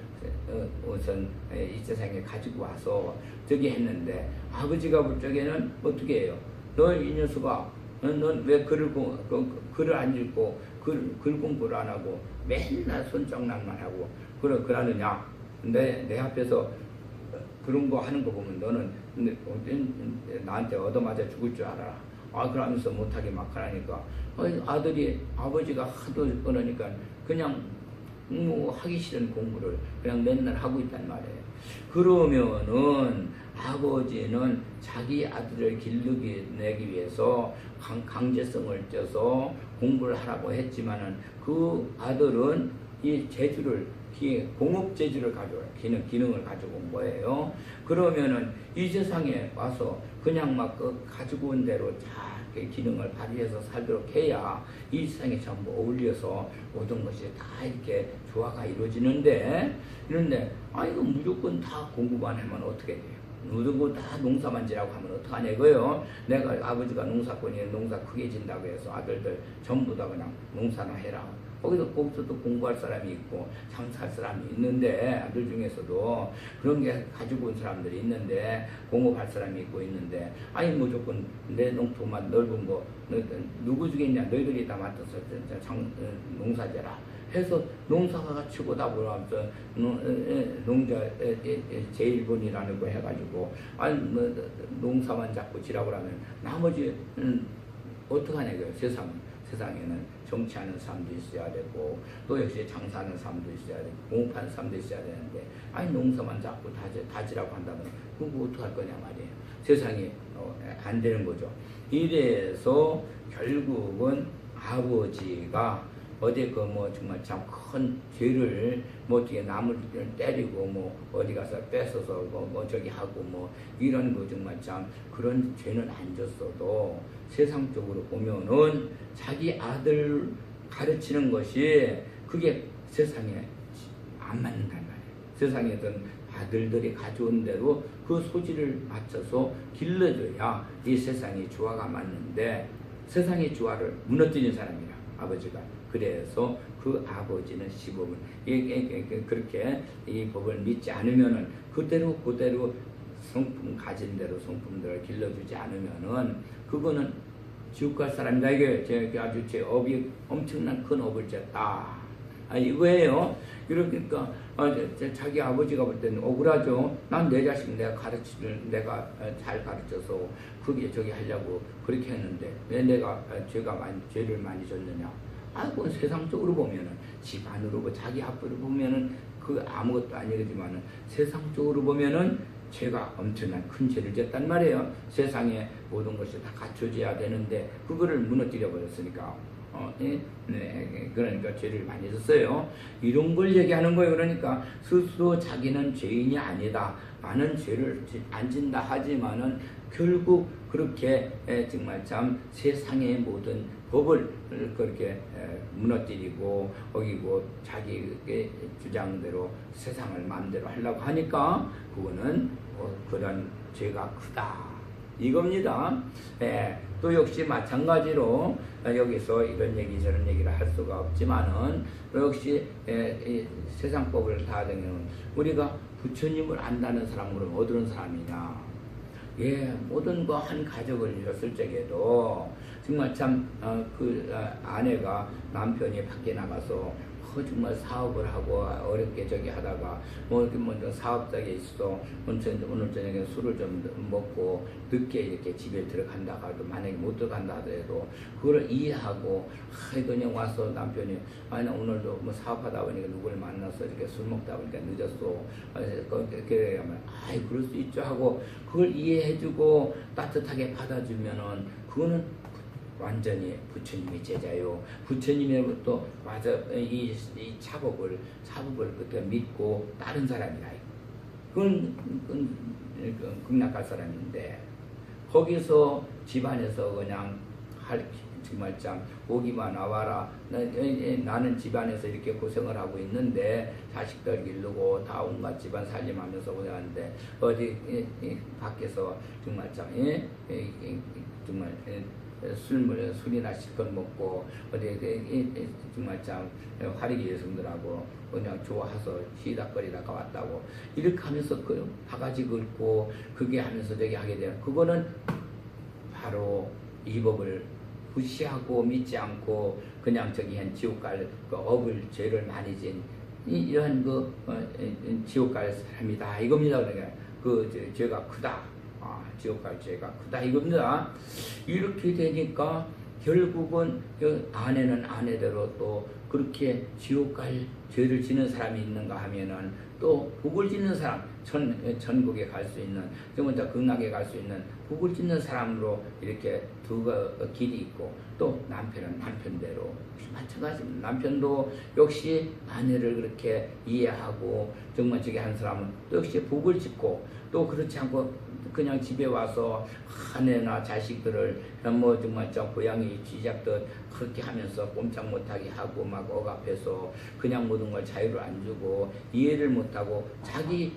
우선 이 세상에 가지고 와서 저기 했는데 아버지가 볼 적에는 어떻게 해요? 너 이 녀석아 넌 왜 글을 안 읽고 글 공부를 안 하고 맨날 손정락만 하고 그러느냐? 근데 내 앞에서 그런 거 하는 거 보면 너는 나한테 얻어맞아 죽을 줄 알아. 그러면서 못하게 막 하니까 아버지가 하도 그러니까 그냥 하기 싫은 공부를 그냥 맨날 하고 있단 말이에요. 그러면은 아버지는 자기 아들을 내기 위해서 강제성을 쪄서 공부를 하라고 했지만은 그 아들은 이 재주를 공업 재주를 가져와요. 기능을 가지고 온 거예요. 그러면은 이 세상에 와서 그냥 막 가지고 온 대로 다 기능을 발휘해서 살도록 해야 이 세상에 전부 어울려서 모든 것이 다 이렇게 조화가 이루어지는데 이거 무조건 다 공부만 하면 어떻게 돼요? 누구 다 농사만 지라고 하면 어떡하냐 이거요. 내가 아버지가 농사꾼이 농사 크게 진다고 해서 아들들 전부 다 그냥 농사나 해라. 거기서 또 공부할 사람이 있고 장사할 사람이 있는데 아들 중에서도 그런 게 가지고 온 사람들이 있는데 공업할 사람이 있고 있는데 아니 무조건 내 농토만 넓은 거 누구 주겠냐 너희들이 다 맡아서 농사져라 해서 농사가 치고다 보면서 농자 제1번이라는 거 해가지고 아니 농사만 잡고 지라고 하면 나머지 어떡하냐 이거예요. 세상에는 정치하는 사람도 있어야 되고 또 역시 장사하는 사람도 있어야 되고 공업하는 사람도 있어야 되는데 아니 농사만 잡고 다지라고 한다면 그거 어떡할 거냐 말이에요. 세상이 안 되는 거죠. 이래서 결국은 아버지가 어디 뭐 정말 참 큰 죄를 뭐 어떻게 남을 때리고 뭐 어디 가서 뺏어서 뭐 저기 하고 뭐 이런 거 정말 참 그런 죄는 안 졌어도 세상적으로 보면은 자기 아들 가르치는 것이 그게 세상에 안 맞는단 말이에요. 세상에선 아들들이 가져온 대로 그 소질을 맞춰서 길러줘야 이 세상의 조화가 맞는데 세상의 조화를 무너뜨린 사람이라 아버지가. 그래서 그 아버지는 시법을 그렇게 이 법을 믿지 않으면은 그대로 성품 가진 대로 성품들을 길러주지 않으면은 그거는 지옥 갈 사람이다. 이게 아주 제 업이 엄청난 큰 업을 졌다. 이거예요. 그러니까 자기 아버지가 볼 때는 억울하죠. 난 내 자식 내가 잘 가르쳐서 그게 저기 하려고 그렇게 했는데 왜 내가 죄를 많이 졌느냐. 그건 세상적으로 보면은 집안으로 자기 아빠를 보면은 그 아무것도 아니지만은 세상적으로 보면은 죄가 엄청난 큰 죄를 졌단 말이에요. 세상에 모든 것이 다 갖춰져야 되는데 그거를 무너뜨려 버렸으니까 그러니까 죄를 많이 졌어요. 이런 걸 얘기하는 거예요. 그러니까 스스로 자기는 죄인이 아니다. 많은 죄를 안 진다 하지만은 결국 그렇게 정말 참 세상의 모든 법을 그렇게 무너뜨리고 어기고 자기 주장대로 세상을 마음대로 하려고 하니까 그거는 그런 죄가 크다 이겁니다. 또 역시 마찬가지로 여기서 이런 얘기 저런 얘기를 할 수가 없지만은 또 역시 세상법을 다 되면 우리가 부처님을 안다는 사람으로 어떤 사람이냐. 모든 거 한 가족을 이뤘을 적에도 정말 참 아내가 남편이 밖에 나가서 정말 사업을 하고 어렵게 저기 하다가 뭐 먼저 사업장에 있어 오늘 저녁에 술을 좀 먹고 늦게 이렇게 집에 들어간다 하도 만약에 못 들어간다 하더라도 그걸 이해하고 그냥 와서 남편이 아니 오늘도 뭐 사업하다 보니까 누구를 만나서 이렇게 술 먹다 보니까 늦었어. 그래 하면 그럴 수 있죠 하고 그걸 이해해주고 따뜻하게 받아주면은 그거는 완전히 부처님의 제자요. 부처님으로부터 맞아 이 차법을 그때 믿고 따른 사람이라. 그건 극락갈 사람인데 거기서 집안에서 그냥 정말 참 오기만 나와라. 나는 집안에서 이렇게 고생을 하고 있는데 자식들 기르고 다 온갖 집안 살림하면서 고생하는데 어디 밖에서 정말 참 정말 술이나 실컷 먹고 어디 정말 참 화려기 여성들하고 그냥 좋아해서 시닥거리다가 왔다고 이렇게 하면서 그 바가지 긁고 그게 하면서 저기 하게 되면 그거는 바로 이 법을 무시하고 믿지 않고 그냥 저기 한 지옥 갈 그 업을 죄를 많이 진 이러한 지옥 갈 사람이다 이겁니다. 그러니까 그 죄가 크다. 지옥 갈 죄가 크다 이겁니다. 이렇게 되니까 결국은 아내는 아내대로 또 그렇게 지옥 갈 죄를 지는 사람이 있는가 하면은 또 복을 짓는 사람 천국에 갈 수 있는 정말 극락에 갈 수 있는 복을 짓는 사람으로 이렇게 두 길이 있고 또 남편은 남편대로 마찬가지입니다. 남편도 역시 아내를 그렇게 이해하고 정말 저기 한 사람은 또 역시 복을 짓고 또 그렇지 않고 그냥 집에 와서 아내나 자식들을 뭐 정말 저 고양이 쥐잡듯 그렇게 하면서 꼼짝 못하게 하고 막 억압해서 그냥 모든 걸 자유를 안 주고 이해를 못하고 자기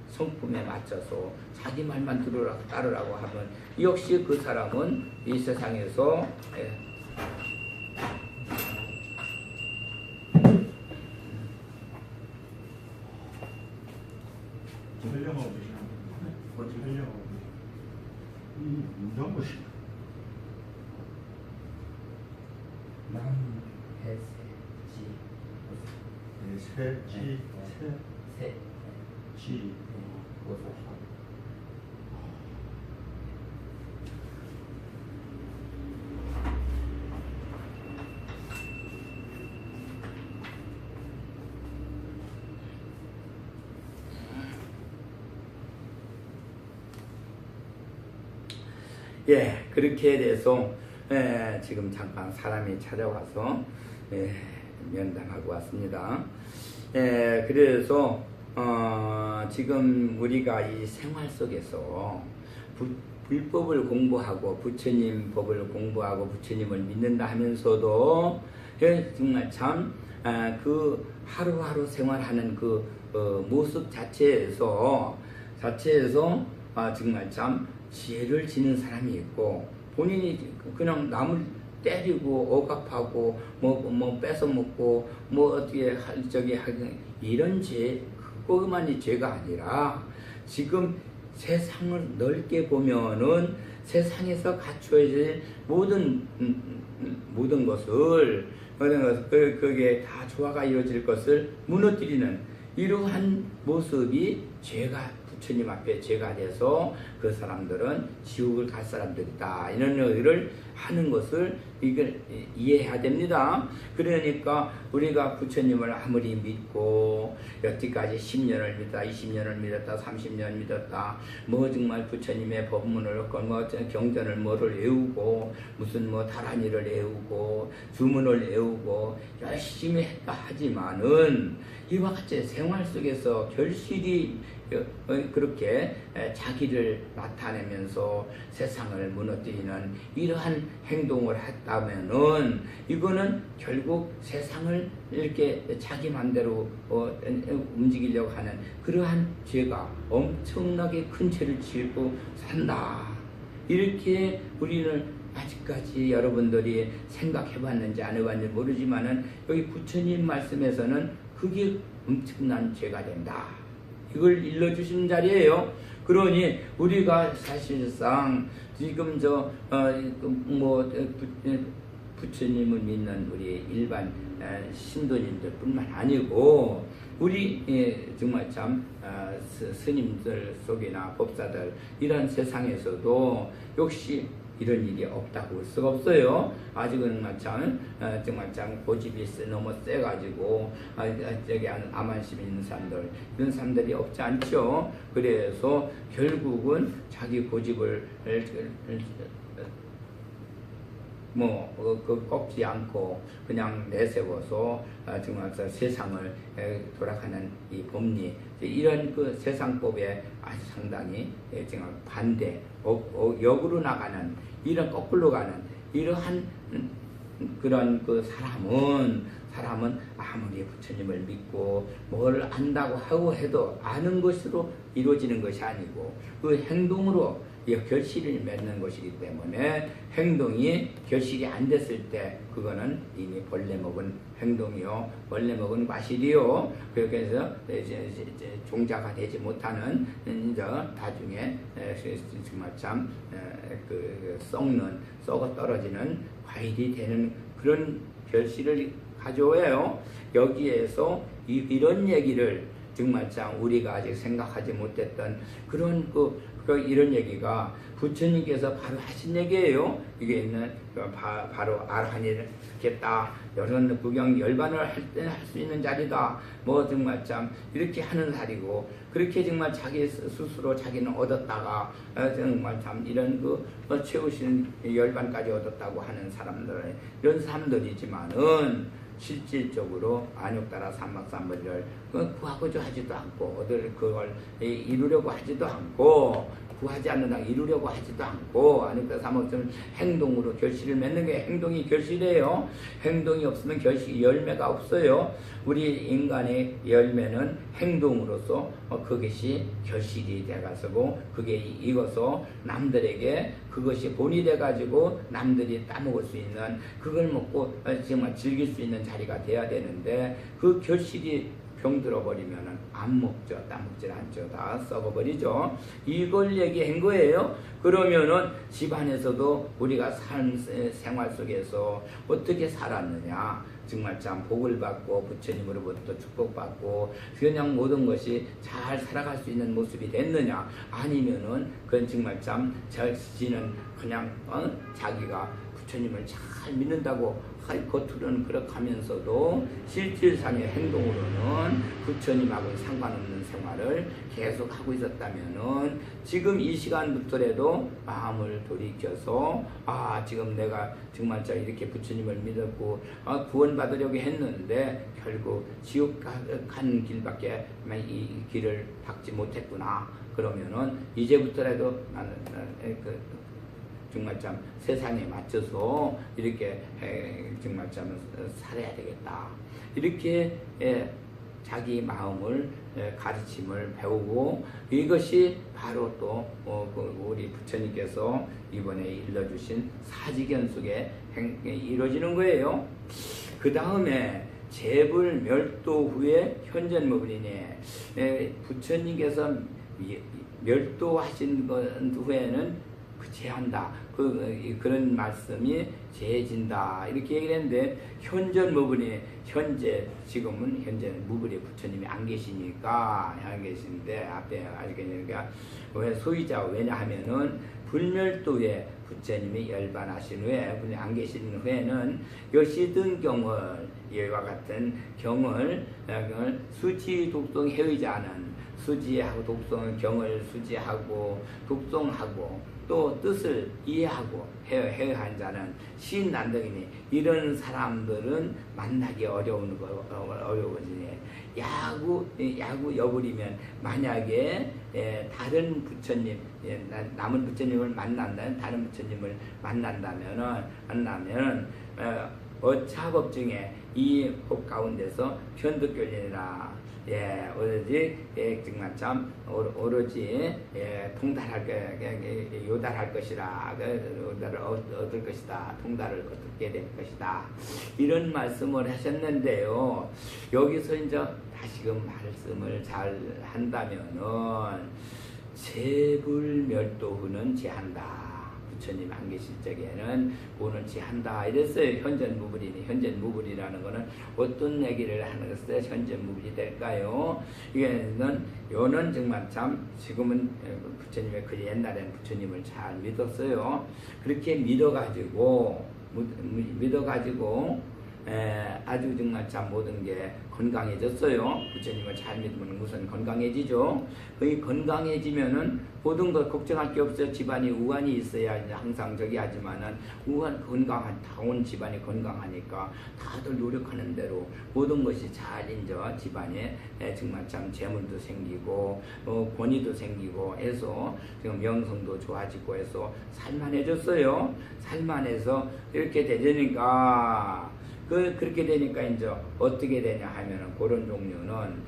성품에 맞춰서 자기 말만 따르라고 하면 역시 그 사람은 이 세상에서 촬영하고 계시나? 어디 촬영하고 계시나? 이 운동 것이 세지 지 예, 그렇게 돼서 지금 잠깐 사람이 찾아와서 면담하고 왔습니다. 그래서 지금 우리가 이 생활 속에서 불법을 공부하고 부처님 법을 공부하고 부처님을 믿는다 하면서도 정말 참 그 하루하루 생활하는 그 모습 자체에서 정말 참 지혜를 지는 사람이 있고 본인이 그냥 남을 때리고 억압하고 뭐 뺏어 먹고 뭐 어떻게 하긴 이런 죄 그것만이 죄가 아니라 지금 세상을 넓게 보면은 세상에서 갖춰질 모든 것을 그게 다 조화가 이루어질 것을 무너뜨리는 이러한 모습이 죄가 부처님 앞에 죄가 돼서 그 사람들은 지옥을 갈 사람들이다 이런 의를 하는 것을 이걸 이해해야 됩니다. 그러니까 우리가 부처님을 아무리 믿고 여태까지 10년을 믿었다 20년을 믿었다 30년 믿었다 뭐 정말 부처님의 법문을 뭐 경전을 뭐를 외우고 무슨 뭐 다란이를 외우고 주문을 외우고 열심히 했다 하지만은 이와 같이 생활 속에서 결실이 그렇게 자기를 나타내면서 세상을 무너뜨리는 이러한 행동을 했다면은 이거는 결국 세상을 이렇게 자기 맘대로 움직이려고 하는 그러한 죄가 엄청나게 큰 죄를 지고 산다. 이렇게 우리는 아직까지 여러분들이 생각해봤는지 안 해봤는지 모르지만은 여기 부처님 말씀에서는 그게 엄청난 죄가 된다. 이걸 일러주신 자리예요. 그러니 우리가 사실상 지금 부처님을 믿는 우리 일반 신도님들뿐만 아니고 우리 정말 참 스님들 속이나 법사들 이런 세상에서도 역시 이런 일이 없다고 할 수가 없어요. 아직은 정말 참 고집이 너무 세가지고 저기 암안심 있는 사람들 이런 사람들이 없지 않죠. 그래서 결국은 자기 고집을 꺾지 않고 그냥 내세워서 정말 세상을 돌아가는 이 법리 이런 그 세상법에 아주 상당히 정말 반대 역으로 나가는 이런 거꾸로 가는 이러한 그런 그 사람은 아무리 부처님을 믿고 뭘 안다고 하고 해도 아는 것으로 이루어지는 것이 아니고 그 행동으로 결실을 맺는 것이기 때문에 행동이 결실이 안 됐을 때 그거는 이미 벌레 먹은 행동이요 벌레 먹은 과실이요 그렇게 해서 이제 종자가 되지 못하는 나중에 정말 참 썩어 떨어지는 과일이 되는 그런 결실을 가져와요. 여기에서 이런 얘기를 정말 참 우리가 아직 생각하지 못했던 그런 이런 얘기가 부처님께서 바로 하신 얘기예요. 이게 있는 바로 아라한이 겠다. 여러 구경 열반을 할 때 할 수 있는 자리다. 뭐 정말 참 이렇게 하는 자리고 그렇게 정말 자기 스스로 자기는 얻었다가 정말 참 이런 채우신 열반까지 얻었다고 하는 사람들 이런 사람들이지만은 실질적으로 안욕따라 삼막삼벌을 구하고자 하지도 않고 어들 그걸 이루려고 하지도 않고 구하지 않는 한 이루려고 하지도 않고 하니까 사목점 행동으로 결실을 맺는 게 행동이 결실이에요. 행동이 없으면 열매가 없어요. 우리 인간의 열매는 행동으로서 그것이 결실이 돼가지고 그게 익어서 남들에게 그것이 본이 돼가지고 남들이 따먹을 수 있는 그걸 먹고 정말 즐길 수 있는 자리가 돼야 되는데 그 결실이 병들어 버리면은 안 먹죠. 따먹질 않죠. 다 썩어버리죠. 이걸 얘기한 거예요. 그러면은 집안에서도 우리가 생활 속에서 어떻게 살았느냐. 정말 참 복을 받고 부처님으로부터 축복받고 그냥 모든 것이 잘 살아갈 수 있는 모습이 됐느냐. 아니면은 그건 정말 참 자신은 그냥 자기가 부처님을 잘 믿는다고 겉으로는 그렇게 하면서도 실질상의 행동으로는 부처님하고는 상관없는 생활을 계속 하고 있었다면은 지금 이 시간부터라도 마음을 돌이켜서 지금 내가 정말 이렇게 부처님을 믿었고 구원받으려고 했는데 결국 지옥 간 길밖에 이 길을 닦지 못했구나. 그러면은 이제부터라도 나는 정말 참 세상에 맞춰서 이렇게 정말 참 살아야 되겠다. 이렇게 자기 마음을 가르침을 배우고 이것이 바로 또 우리 부처님께서 이번에 일러주신 사지견 속에 이루어지는 거예요. 그 다음에 재불 멸도 후에 현전무불이네. 부처님께서 멸도하신 후에는 제한다. 그런 말씀이 제해진다. 이렇게 얘기를 했는데, 현전무불이, 지금은 현재 무불이 부처님이 안 계시니까, 안 계시는데, 앞에 아직 계시니까, 왜 소위자, 왜냐하면은, 불멸도에 부처님이 열반하신 후에, 안 계시는 후에는, 여시등 경을, 이와 같은 경을 수지 독송 해의자는, 수지하고 독송, 경을 수지하고, 독송하고, 또 뜻을 이해하고 해한 자는 신난덕이니 이런 사람들은 만나기 어려워지니 야구 여부리면 만약에 다른 부처님 남은 부처님을 만난다면 다른 부처님을 만나면 어차법 중에 이 법 가운데서 편득견이라 오로지 정말 참 오로지 요달할 것이라 요달을 얻을 것이다. 통달을 얻게 될 것이다. 이런 말씀을 하셨는데요. 여기서 이제 다시금 말씀을 잘 한다면은 재불멸도 후는 제한다. 부처님 안 계실 적에는 오늘 제한다 이랬어요. 현전무불이라는 거는 어떤 얘기를 하는 것을 현전무불이 될까요? 요는 정말 참 지금은 부처님의 그 옛날에는 부처님을 잘 믿었어요. 그렇게 믿어가지고 아주 정말 참 모든 게 건강해졌어요. 부처님을 잘 믿으면 우선 건강해지죠. 거의 건강해지면은 모든 것 걱정할 게 없어요. 집안이 우환이 있어야 이제 항상 하지만은 다운 집안이 건강하니까 다들 노력하는 대로 모든 것이 잘 이제 집안에 정말 참 재물도 생기고 권위도 생기고 해서 지금 명성도 좋아지고 해서 살만해졌어요. 살만해서 이렇게 되니까 그렇게 되니까 이제 어떻게 되냐 하면은 그런 종류는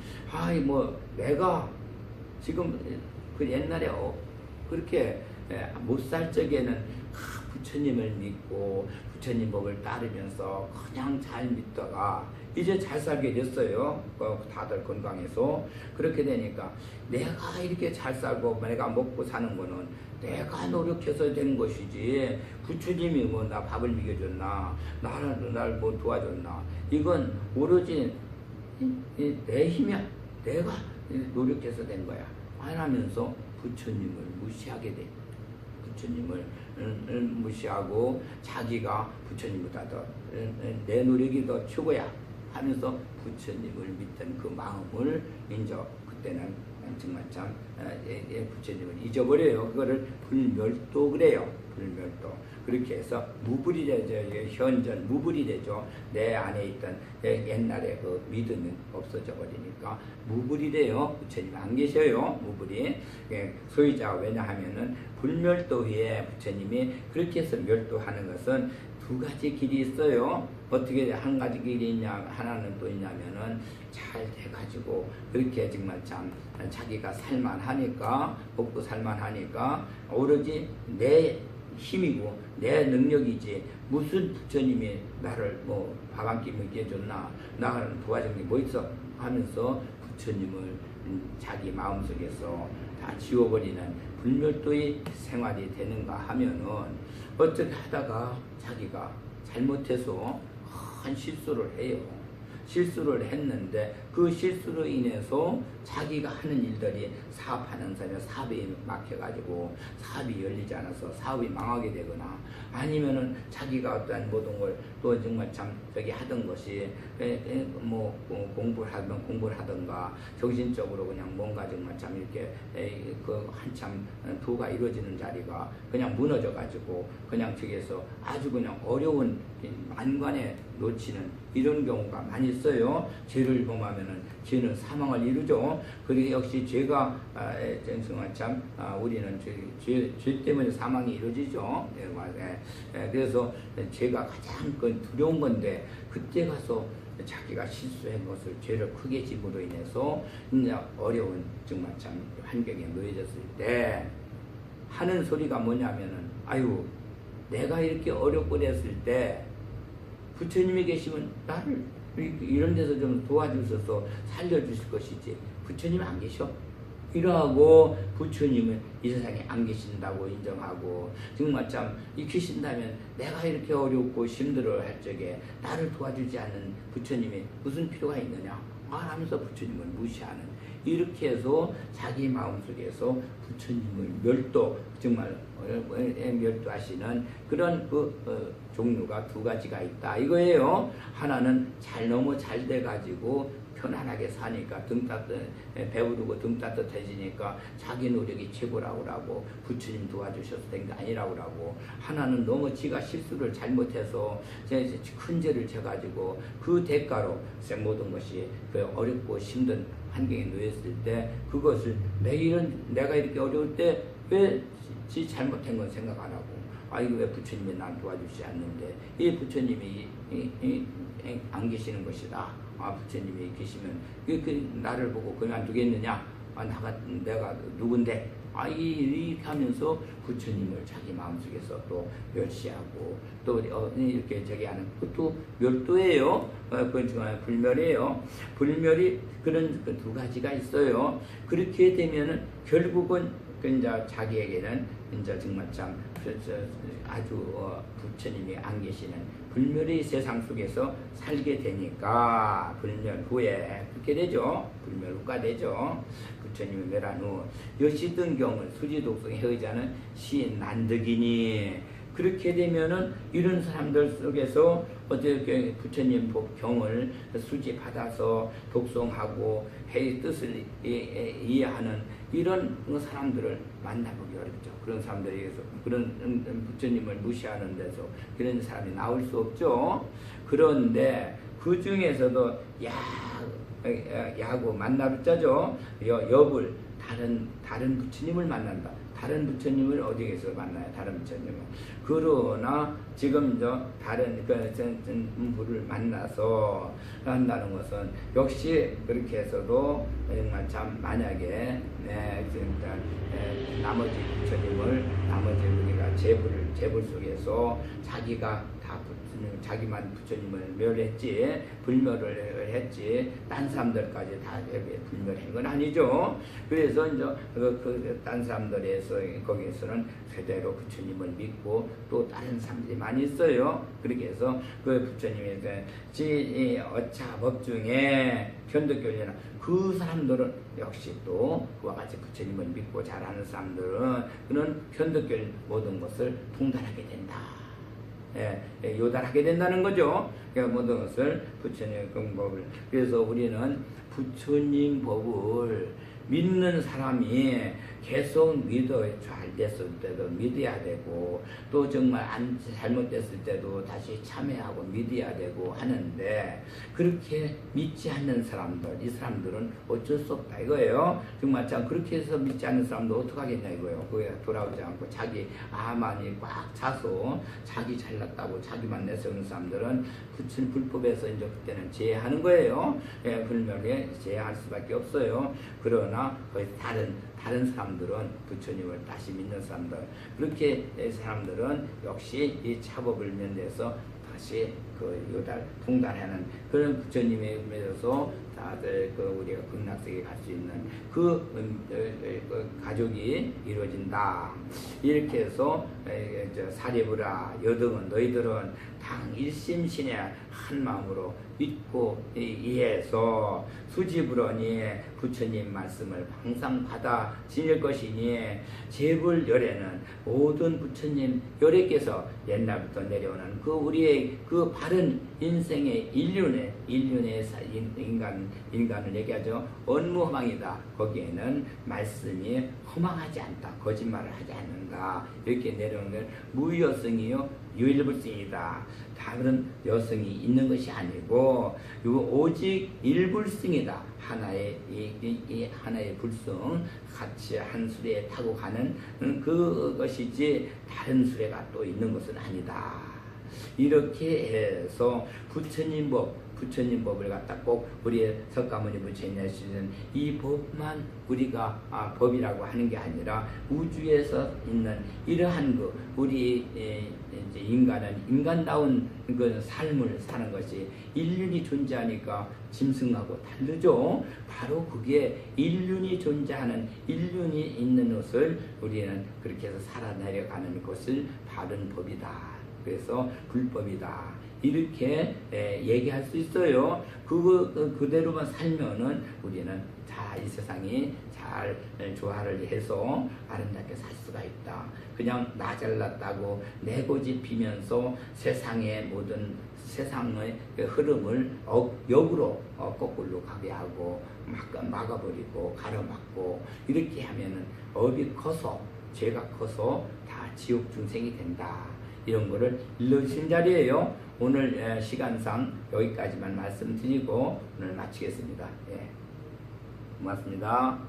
내가 지금 그 옛날에 그렇게 못 살 적에는 부처님을 믿고 부처님 법을 따르면서 그냥 잘 믿다가 이제 잘 살게 됐어요. 다들 건강해서. 그렇게 되니까 내가 이렇게 잘 살고 내가 먹고 사는 거는 내가 노력해서 된 것이지 부처님이 나 밥을 먹여줬나 날 도와줬나 이건 오로지 내 힘이야. 내가 노력해서 된 거야. 안 하면서 부처님을 무시하게 돼. 부처님을 무시하고 자기가 부처님보다 더 내 노력이 더 최고야 하면서 부처님을 믿던 그 마음을 이제 그때는 정말 참 부처님을 잊어버려요. 그거를 불멸도 그래요. 불멸도. 그렇게 해서 무불이 되죠. 현전 무불이 되죠. 내 안에 있던 옛날에 그 믿음이 없어져 버리니까 무불이 돼요. 부처님 안 계셔요. 무불이. 소유자가 왜냐하면은 불멸도 후에 부처님이 그렇게 해서 멸도하는 것은 두 가지 길이 있어요. 어떻게 한 가지 길이 있냐, 하나는 또 있냐면은 잘 돼가지고 그렇게 정말 참 자기가 살만하니까, 먹고 살만하니까 오로지 내 힘이고 내 능력이지 무슨 부처님이 나를 뭐 밥 한 끼 먹게 해줬나, 나를 도와준 게 뭐 있어 하면서 부처님을 자기 마음속에서 다 지워버리는 불멸도의 생활이 되는가 하면은 어떻게 하다가 자기가 잘못해서 큰 실수를 해요. 실수를 했는데 그 실수로 인해서 자기가 하는 일들이 사업하는 사람이 사업이 막혀가지고 사업이 열리지 않아서 사업이 망하게 되거나 아니면은 자기가 어떠한 모든 걸 또 정말 참 저기 하던 것이 뭐 공부를 하던가 정신적으로 그냥 뭔가 정말 참 이렇게 그 한참 도가 이루어지는 자리가 그냥 무너져가지고 그냥 저기에서 아주 그냥 어려운 만관에 놓치는 이런 경우가 많이 있어요. 죄를 범하면은 죄는 사망을 이루죠. 그리고 역시 죄가 정말 참 우리는 죄 때문에 사망이 이루어지죠. 그래서 죄가 가장 두려운 건데 그때 가서 자기가 실수한 것을 죄를 크게 짐으로 인해서 이제 어려운 정말 참 환경에 놓여졌을 때 하는 소리가 뭐냐면은 아유 내가 이렇게 어렵고 됐을 때 부처님이 계시면 나를 이런 데서 좀 도와주셔서 살려주실 것이지 부처님 안 계셔? 이러하고 부처님은 이 세상에 안 계신다고 인정하고 정말 참 계신다면 내가 이렇게 어렵고 힘들어 할 적에 나를 도와주지 않는 부처님이 무슨 필요가 있느냐 하면서 부처님을 무시하는 이렇게 해서 자기 마음속에서 부처님을 멸도 정말 멸도하시는 그런 종류가 두 가지가 있다 이거예요. 하나는 너무 잘 돼가지고 편안하게 사니까 배부르고 등 따뜻해지니까 자기 노력이 최고라고 하고 부처님 도와주셔서 된 게 아니라고 하고 하나는 너무 지가 실수를 잘못해서 큰 죄를 져가지고 그 대가로 모든 것이 그 어렵고 힘든 환경에 놓였을 때 그것을 내가 이렇게 어려울 때 왜 지 잘못한 건 생각 안 하고 이거 왜 부처님이 난 도와주지 않는데 이 부처님이 안 계시는 것이다. 부처님이 계시면 나를 보고 그만두겠느냐? 내가 누군데? 이렇게 하면서 부처님을 자기 마음속에서 또 멸시하고 또 이렇게 저기 하는 그것도 멸도예요. 그건 정말 불멸이에요. 불멸이 그런 두 가지가 있어요. 그렇게 되면은 결국은 이제 자기에게는 이제 정말 참 아주 부처님이 안 계시는 불멸의 세상 속에서 살게 되니까 불멸 후에 그렇게 되죠. 불멸 후가 되죠. 부처님이 멸한 후 여시든 경을 수지독성에 의자는 시인 난득이니 그렇게 되면은 이런 사람들 속에서 어떻게 부처님 경을 수지받아서 독송하고 해의 뜻을 이해하는 이런 사람들을 만나보기 어렵죠. 그런 사람들에게서 그런 부처님을 무시하는 데서 그런 사람이 나올 수 없죠. 그런데 그 중에서도 야고 만나를 짜죠. 여불 다른 부처님을 만난다. 다른 부처님을 어디에서 만나요? 다른 부처님을. 그러나 지금 다른 불을 만나서 한다는 것은 역시 그렇게 해서도 정말 참 만약에 나머지 부처님을 우리가 재불 속에서 자기가 다 자기만 부처님을 멸했지 불멸을 했지 딴 사람들까지 다 불멸한 건 아니죠. 그래서 이제 딴 사람들에서 거기에서는 그대로 부처님을 믿고 또 다른 사람들이 많이 있어요. 그렇게 해서 그 부처님의 어차법 중에 편득교리나 그 사람들은 역시 또 그와 같이 부처님을 믿고 잘하는 사람들은 그런 편득교리 모든 것을 통달하게 된다. 요달하게 된다는 거죠. 그러니까 모든 것을 부처님의 법을 그래서 우리는 부처님 법을 믿는 사람이 계속 잘 됐을 때도 믿어야 되고, 또 정말 잘못됐을 때도 다시 참회하고 믿어야 되고 하는데, 그렇게 믿지 않는 사람들, 이 사람들은 어쩔 수 없다 이거예요. 정말 참 그렇게 해서 믿지 않는 사람도 어떡하겠냐 이거예요. 그게 돌아오지 않고 자기 아만이 꽉 차서 자기 잘났다고 자기만 내세우는 사람들은 부처님 불법에서 이제 그때는 제해하는 거예요. 예, 불멸에 제해할 수밖에 없어요. 그러나 거의 다른 사람들은 부처님을 다시 믿는 사람들, 그렇게 사람들은 역시 이 차법을 면대해서 다시 그 요달 통달하는 그런 부처님에 믿어서 다들 우리가 극락세계 갈 수 있는 그 가족이 이루어진다. 이렇게 해서 사리부라 여등은 너희들은 당 일심신의 한 마음으로 믿고 이해해서 수지부러니 부처님 말씀을 항상 받아 지닐 것이니 제불열애는 모든 부처님 열애께서 옛날부터 내려오는 그 우리의 그 바른 인생의 인륜의 인간을 얘기하죠. 언무허망이다. 거기에는 말씀이 허망하지 않다. 거짓말을 하지 않는다. 이렇게 내려오는 건 무여성이요 유일불승이다. 다른 여성이 있는 것이 아니고 오직 일불승이다. 하나의 이 하나의 불승 같이 한 수레에 타고 가는 그것이지 다른 수레가 또 있는 것은 아니다. 이렇게 해서 부처님 법을 갖다 꼭 우리 석가모니 부처님 내시는 이 법만 우리가 법이라고 하는 게 아니라 우주에서 있는 이러한 우리 이제 인간은 인간다운 그 삶을 사는 것이 인륜이 존재하니까 짐승하고 다르죠. 바로 그게 인륜이 존재하는 인륜이 있는 것을 우리는 그렇게 해서 살아내려가는 것을 바른 법이다. 그래서 불법이다. 이렇게 얘기할 수 있어요. 그대로만 살면은 우리는 이 세상이 잘 조화를 해서 아름답게 살 수가 있다. 그냥 나 잘났다고 내고집 피면서 세상의 모든 세상의 흐름을 역으로 거꾸로 가게 하고 막아버리고 가로막고 이렇게 하면은 업이 커서 죄가 커서 다 지옥 중생이 된다. 이런 거를 일러주신 자리예요. 오늘 시간상 여기까지만 말씀드리고 오늘 마치겠습니다. 예. 고맙습니다.